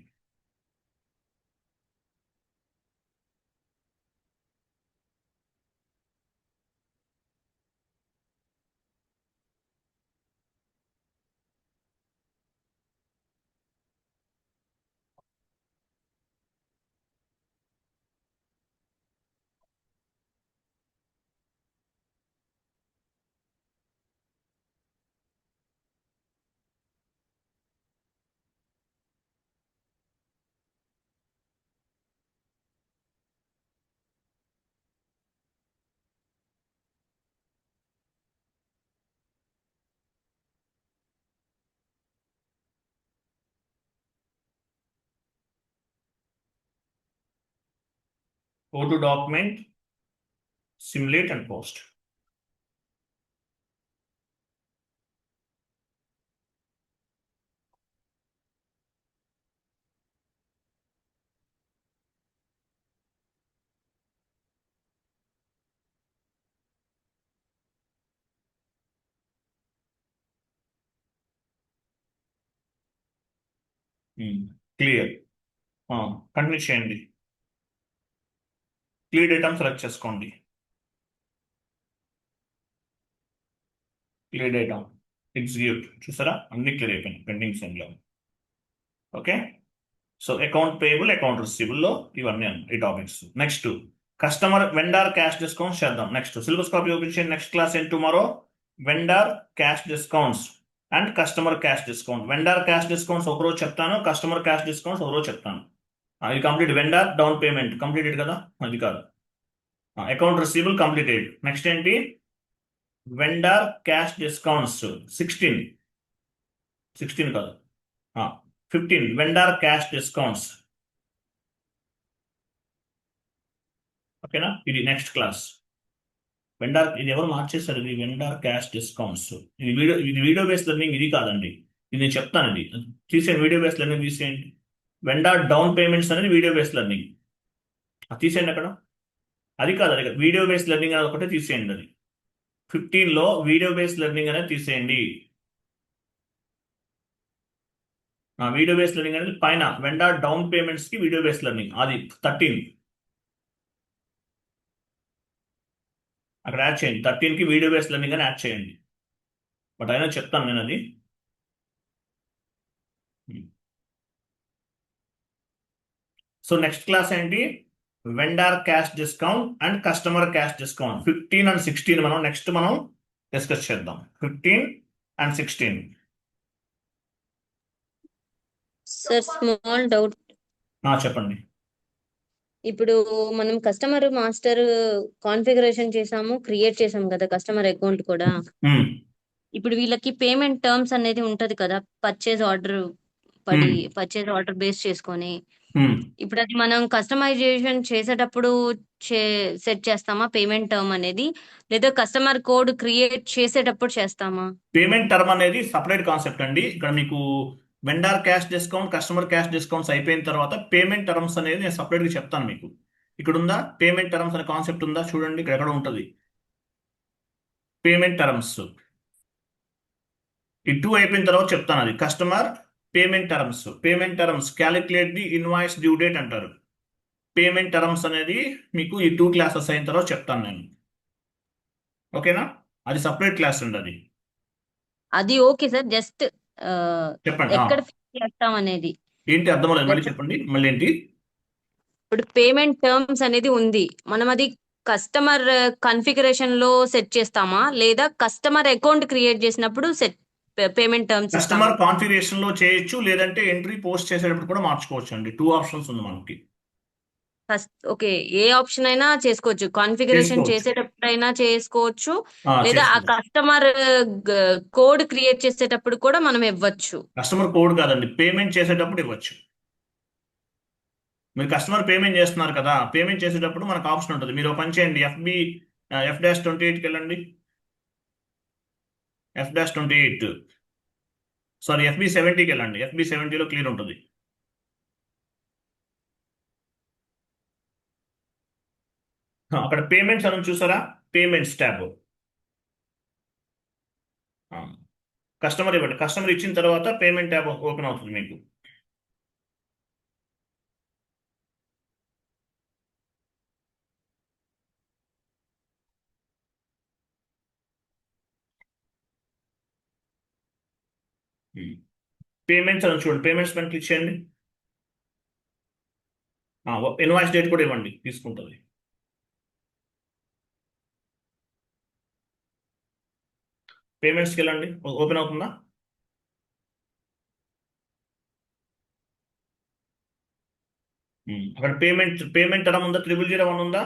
[SPEAKER 2] Go to document, simulate and post. Clear. Continue చేయండి. క్లియర్ డేటా సెలెక్ట్ చేసుకోండి. క్లియర్ డేటా ఎగ్జిక్యూట్ చూసారా, అన్ని క్లియర్ అయిపోయినాయి పెండింగ్ సెండ్లో. Okay, so account payable, account రిసీబుల్లో ఇవన్నీ ఈ topics. Next customer vendor cash discounts చేద్దాం. నెక్స్ట్ సిలబస్ కాపీ ఓపెన్ చేయండి. నెక్స్ట్ క్లాస్ ఏంటి tomorrow? Vendor cash discounts and customer cash discount. Vendor cash discounts ఒకరోజు చెప్తాను, కస్టమర్ క్యాష్ డిస్కౌంట్స్ ఒకరోజు చెప్తాను. ఇది complete. Vendor down payment completed కదా, అది కాదు. Account రిసీబుల్ completed. నెక్స్ట్ ఏంటి? వెండర్ క్యాష్ డిస్కౌంట్స్ 16 కాదు 15 వెండర్ క్యాష్ డిస్కౌంట్స్. ఓకేనా, ఇది నెక్స్ట్ క్లాస్. వెండర్ ఇది ఎవరు మార్చేశారు? ఇది వెండర్ క్యాష్ డిస్కౌంట్స్. ఇది వీడియో బేస్డ్ లెర్నింగ్, ఇది కాదండి. ఇది నేను చెప్తాను. ఇది తీసేయండి, వీడియో బేస్డ్ లెర్నింగ్ తీసేయండి. వెండర్ డౌన్ పేమెంట్స్ అనేది వీడియో బేస్డ్ లెర్నింగ్, అది తీసేయండి. అక్కడ అది కాదు, అది వీడియో బేస్డ్ లెర్నింగ్ అనేది ఒకటే తీసేయండి. అది 15లో వీడియో బేస్డ్ లెర్నింగ్ అనేది తీసేయండి. వీడియో బేస్డ్ లెర్నింగ్ అనేది పైన వెండర్ డౌన్ పేమెంట్స్ కి వీడియో బేస్డ్ లెర్నింగ్, అది 13 అక్కడ యాడ్ చేయండి. 13కి వీడియో బేస్డ్ లెర్నింగ్ అని యాడ్ చేయండి. బట్ అయినా చెప్తాను నేను అది. సో నెక్స్ట్ క్లాస్ ఏంటి? Vendor cash discount and customer cash discount 15 and 16 మనం నెక్స్ట్ డిస్కస్ చేద్దాం. 15 and 16.
[SPEAKER 6] Sir small doubt.
[SPEAKER 2] చెప్పండి.
[SPEAKER 6] ఇప్పుడు మనం కస్టమర్ మాస్టర్ కాన్ఫిగరేషన్ చేసాము, క్రియేట్ చేసాము కదా కస్టమర్ అకౌంట్ కూడా. ఇప్పుడు వీళ్ళకి పేమెంట్ టర్మ్స్ అనేది ఉంటది కదా, purchase order purchase order base చేసుకొని. ఇప్పుడు అది మనం కస్టమైజేషన్ చేసేటప్పుడు సెట్ చేస్తామా పేమెంట్ టర్మ్ అనేది, లేదా కస్టమర్ కోడ్ క్రియేట్ చేసేటప్పుడు చేస్తామా?
[SPEAKER 2] పేమెంట్ టర్మ్ అనేది సపరేట్ కాన్సెప్ట్ అండి. ఇక్కడ మీకు vendor cash discount, customer cash discounts అయిపోయిన తర్వాత పేమెంట్ టర్మ్స్ అనేది నేను సపరేట్గా చెప్తాను మీకు. ఇక్కడ ఉందా పేమెంట్ టర్మ్స్ అనే కాన్సెప్ట్ ఉందా? చూడండి, ఇక్కడ ఎక్కడ ఉంటుంది పేమెంట్ టర్మ్స్. ఈ 2 అయిపోయిన తర్వాత చెప్తాను. అది customer payment terms calculate the invoice due date అంటారు. పేమెంట్ టర్మ్స్ అనేది మీకు ఈ 2 క్లాసెస్ అయిన తర్వాత చెప్తాను నేను. ఓకేనా, అది సపరేట్ క్లాస్ అండి.
[SPEAKER 6] అది ఓకే సార్, జస్ట్
[SPEAKER 2] చెప్పండి.
[SPEAKER 6] ఎక్కడ ఫిక్స్ చేస్తాం అనేది
[SPEAKER 2] ఏంటి అర్థమలేదు, మళ్ళీ చెప్పండి. మళ్ళీ ఏంటి?
[SPEAKER 6] ఇప్పుడు పేమెంట్ టర్మ్స్ అనేది ఉంది, మనం అది కస్టమర్ కాన్ఫిగరేషన్ లో సెట్ చేస్తామా, లేదా కస్టమర్ అకౌంట్ క్రియేట్ చేసినప్పుడు పేమెంట్ టర్మ్స్
[SPEAKER 2] కస్టమర్ కాన్ఫిగరేషన్ లో చేయొచ్చు, లేదంటే ఎంట్రీ పోస్ట్ చేసేటప్పుడు కూడా మార్చుకోవచ్చు అండి. 2 ఆప్షన్స్ ఉంది మనకి.
[SPEAKER 6] ఓకే, ఏ ఆప్షన్ అయినా చేసుకోవచ్చు. కాన్ఫిగరేషన్ చేసేటప్పుడు అయినా చేసుకోవచ్చు, లేదా ఆ కస్టమర్ కోడ్ క్రియేట్ చేసేటప్పుడు కూడా మనం ఇవ్వచ్చు.
[SPEAKER 2] కస్టమర్ కోడ్ కాదండి, పేమెంట్ చేసేటప్పుడు ఇవ్వచ్చు. మీరు కస్టమర్ పేమెంట్ చేస్తున్నారు కదా, పేమెంట్ చేసేటప్పుడు మనకు ఆప్షన్ ఉంటుంది. మీరు పని చేయండి, F-28కి వెళ్ళండి. F-28 సారీ FB70కి వెళ్ళండి. FB70లో క్లియర్ ఉంటుంది. అక్కడ పేమెంట్స్ అని చూసారా, పేమెంట్స్ ట్యాబ్. కస్టమర్ ఇవ్వండి, కస్టమర్ ఇచ్చిన తర్వాత పేమెంట్ ట్యాబ్ ఓపెన్ అవుతుంది మీకు. పేమెంట్స్ అని చూడండి, పేమెంట్స్ పైన క్లిక్ చేయండి. ఇన్వాయిస్ డేట్ కూడా ఇవ్వండి, తీసుకుంటుంది. పేమెంట్స్కి వెళ్ళండి, ఓపెన్ అవుతుందా? అక్కడ పేమెంట్ టర్మ్ ఉందా? 0001 ఉందా?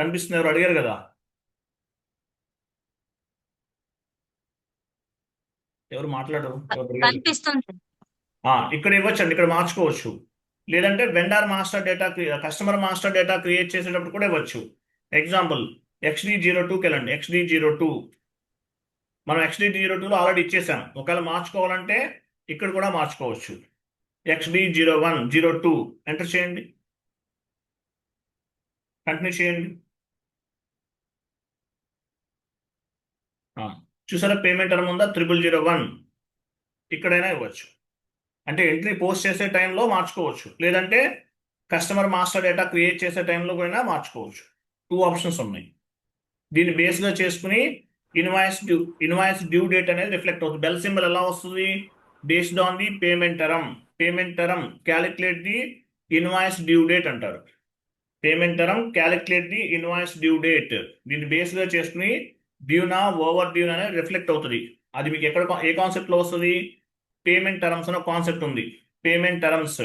[SPEAKER 2] కనిపిస్తుంది, ఎవరు అడిగారు కదా. ఎవరు మాట్లాడరు?
[SPEAKER 6] కనిపిస్తుంది.
[SPEAKER 2] ఇక్కడ ఇవ్వచ్చండి, ఇక్కడ మార్చుకోవచ్చు. లేదంటే vendor master data customer master data create చేసేటప్పుడు కూడా ఇవ్వచ్చు. ఎగ్జాంపుల్ XD02కి వెళ్ళండి. XD02 మనం XD02లో ఆల్రెడీ ఇచ్చేసాం. ఒకవేళ మార్చుకోవాలంటే ఇక్కడ కూడా మార్చుకోవచ్చు. XD01 02 ఎంటర్ చేయండి, కంటిన్యూ చేయండి. చూసారా పేమెంట్ టర్మ్ ఉందా? 0001 ఇక్కడైనా ఇవ్వచ్చు. అంటే ఎంట్రీ పోస్ట్ చేసే టైంలో మార్చుకోవచ్చు, లేదంటే కస్టమర్ మాస్టర్ డేటా క్రియేట్ చేసే టైంలో కూడా మార్చుకోవచ్చు. 2 ఆప్షన్స్ ఉన్నాయి. దీన్ని బేస్గా చేసుకుని ఇన్వాయిస్ డ్యూ డేట్ అనేది రిఫ్లెక్ట్ అవుతుంది. బెల్ సింబల్ ఎలా వస్తుంది? Based on the payment term calculate the invoice due date అంటారు. Payment term calculate the invoice due date. దీన్ని బేస్గా చేసుకుని డ్యూనా ఓవర్ డ్యూనా అనేది రిఫ్లెక్ట్ అవుతుంది. అది మీకు ఎక్కడ ఏ కాన్సెప్ట్లో వస్తుంది? పేమెంట్ టర్మ్స్ అనే కాన్సెప్ట్ ఉంది, పేమెంట్ టర్మ్స్.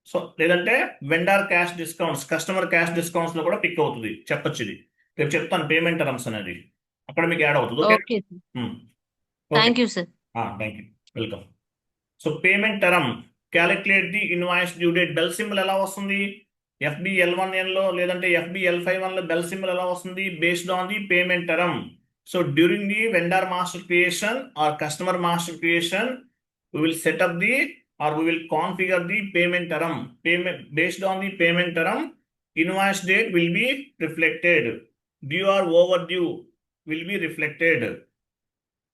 [SPEAKER 2] సో లేదంటే vendor cash discounts, customer cash discounts లో కూడా పిక్ అవుతుంది. చెప్పొచ్చు, ఇది రేపు చెప్తాను. పేమెంట్ టర్మ్స్ అనేది అక్కడ మీకు యాడ్ అవుతుంది.
[SPEAKER 6] Okay thank you sir.
[SPEAKER 2] Thank you, welcome. So payment term calculate the invoice due date. Bell symbol ఎలా వస్తుంది? FBL1N లో లేదంటే FBL51 లో బెల్ సింబల్ ఎలా వస్తుంది? Based on the payment term. So during the vendor master creation or customer master creation we will set up the or we will configure the payment term. Payment based on the payment term, invoice date will be reflected. Due or overdue will be reflected.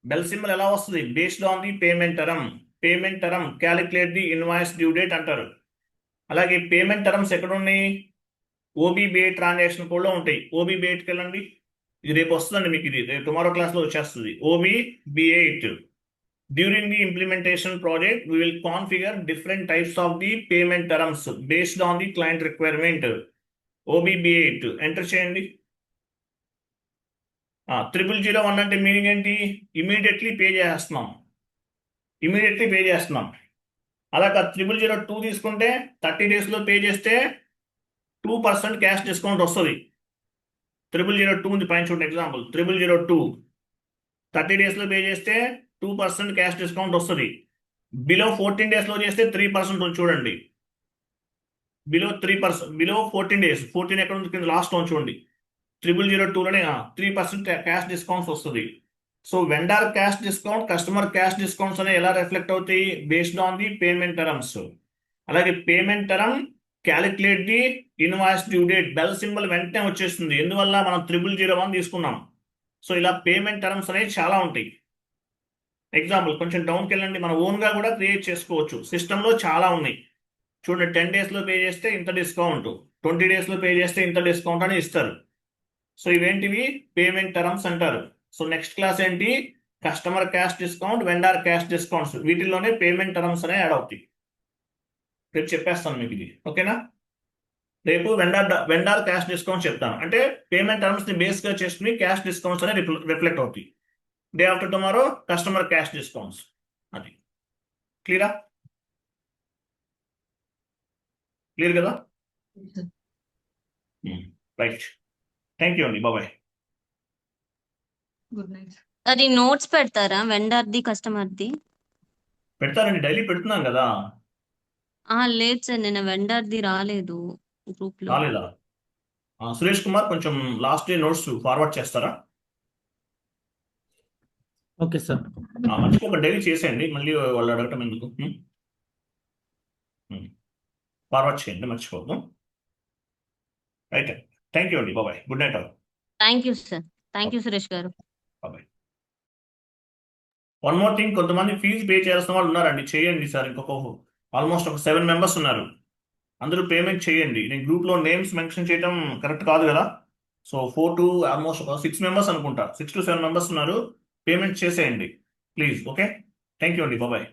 [SPEAKER 2] Bell symbol ఎలా వస్తుంది? Based on the payment term. Payment term calculate the invoice due date అంటారు. అలాగే payment terms ఎక్కడ ఉన్నాయి? OB-BA transaction కోడ్లో ఉంటాయి. OB-BA వెళ్ళండి, ఇది రేపు వస్తుందండి మీకు, ఇది రేపు టుమారో క్లాస్లో వచ్చేస్తుంది. OB-BA. During the implementation project, we will configure different types of the payment terms based on the client requirement. OB-BA enter చేయండి. 0001 అంటే మీనింగ్ ఏంటి? ఇమీడియట్లీ పే చేస్తున్నాం. అలాగా 0002 తీసుకుంటే 30 days లో పే చేస్తే 2% క్యాష్ డిస్కౌంట్ వస్తుంది. 0002 ఉంది పైన చూడండి, ఎగ్జాంపుల్ 0002 30 days లో పే చేస్తే 2% క్యాష్ డిస్కౌంట్ వస్తుంది. బిలో 14 days లో చేస్తే 3% చూడండి. బిలో 3%, బిలో 14 days, 14 ఎక్కడ ఉంది? కింద లాస్ట్ లో చూడండి. 0002లోనే 3% క్యాష్ డిస్కౌంట్స్ వస్తుంది. So vendor cash discount, customer cash discounts అనేవి ఎలా రిఫ్లెక్ట్ అవుతాయి? Based on the payment terms. అలాగే payment term calculate the invoice due date. Bell symbol వెంటనే వచ్చేస్తుంది, ఎందువల్ల మనం 0001 తీసుకున్నాం. సో ఇలా పేమెంట్ టర్మ్స్ అనేవి చాలా ఉంటాయి. ఎగ్జాంపుల్ కొంచెం డౌన్కి వెళ్ళండి, మన ఓన్గా కూడా క్రియేట్ చేసుకోవచ్చు. సిస్టంలో చాలా ఉన్నాయి చూడండి. 10 days లో పే చేస్తే ఇంత డిస్కౌంట్, 20 days లో పే చేస్తే ఇంత డిస్కౌంట్ అని ఇస్తారు. సో ఇవేంటివి? పేమెంట్ టర్మ్స్ అంటారు. సో నెక్స్ట్ క్లాస్ ఏంటి? Customer cash discount, vendor cash discounts, వీటిల్లోనే పేమెంట్ టర్మ్స్ అనేవి యాడ్ అవుతాయి. రేపు చెప్పేస్తాను మీకు ఇది, ఓకేనా? రేపు వెండర్ క్యాష్ డిస్కౌంట్ చెప్తాను. అంటే పేమెంట్ టర్మ్స్ ని బేస్ గా చేసుకుని క్యాష్ డిస్కౌంట్స్ అనేవి రిఫ్లెక్ట్ అవుతాయి. Day after tomorrow customer cash discounts. అది క్లియర్ కదా? రైట్, థ్యాంక్ యూ అండి, బాబాయ్.
[SPEAKER 4] Good night.
[SPEAKER 6] అది నోట్స్ పెడతారా వెండర్ది కస్టమర్ది?
[SPEAKER 2] పెడతారండి, డైలీ పెడుతున్నాం కదా.
[SPEAKER 6] లేదు సార్, నేను వెండర్ది రాలేదు గ్రూప్ లో.
[SPEAKER 2] రాలేదా? సురేష్ కుమార్ కొంచెం లాస్ట్ డే నోట్స్ ఫార్వర్డ్ చేస్తారా?
[SPEAKER 3] Okay sir.
[SPEAKER 2] మర్చిపోక డైలీ చేసేయండి, మళ్ళీ వాళ్ళు అడగటం ఎందుకు. ఫార్వర్డ్ చేయండి, మర్చిపోద్దు. రైట్, థ్యాంక్ యూ అండి, బాబాయ్. Good night all.
[SPEAKER 6] Thank you sir. Thank you Suresh గారు.
[SPEAKER 2] బాబాయ్. వన్ మోర్ థింగ్, కొంతమంది ఫీజు పే చేయాల్సిన వాళ్ళు ఉన్నారండి, చేయండి సార్. ఇంకొక ఆల్మోస్ట్ ఒక 7 members ఉన్నారు, అందరూ పేమెంట్ చేయండి. నేను గ్రూప్లో నేమ్స్ మెన్షన్ చేయడం కరెక్ట్ కాదు కదా. సో 4 to ఆల్మోస్ట్ ఒక 6 members అనుకుంటా, 6 to 7 members ఉన్నారు. పేమెంట్ చేసేయండి ప్లీజ్. ఓకే, థ్యాంక్ యూ అండి, బాబాయ్.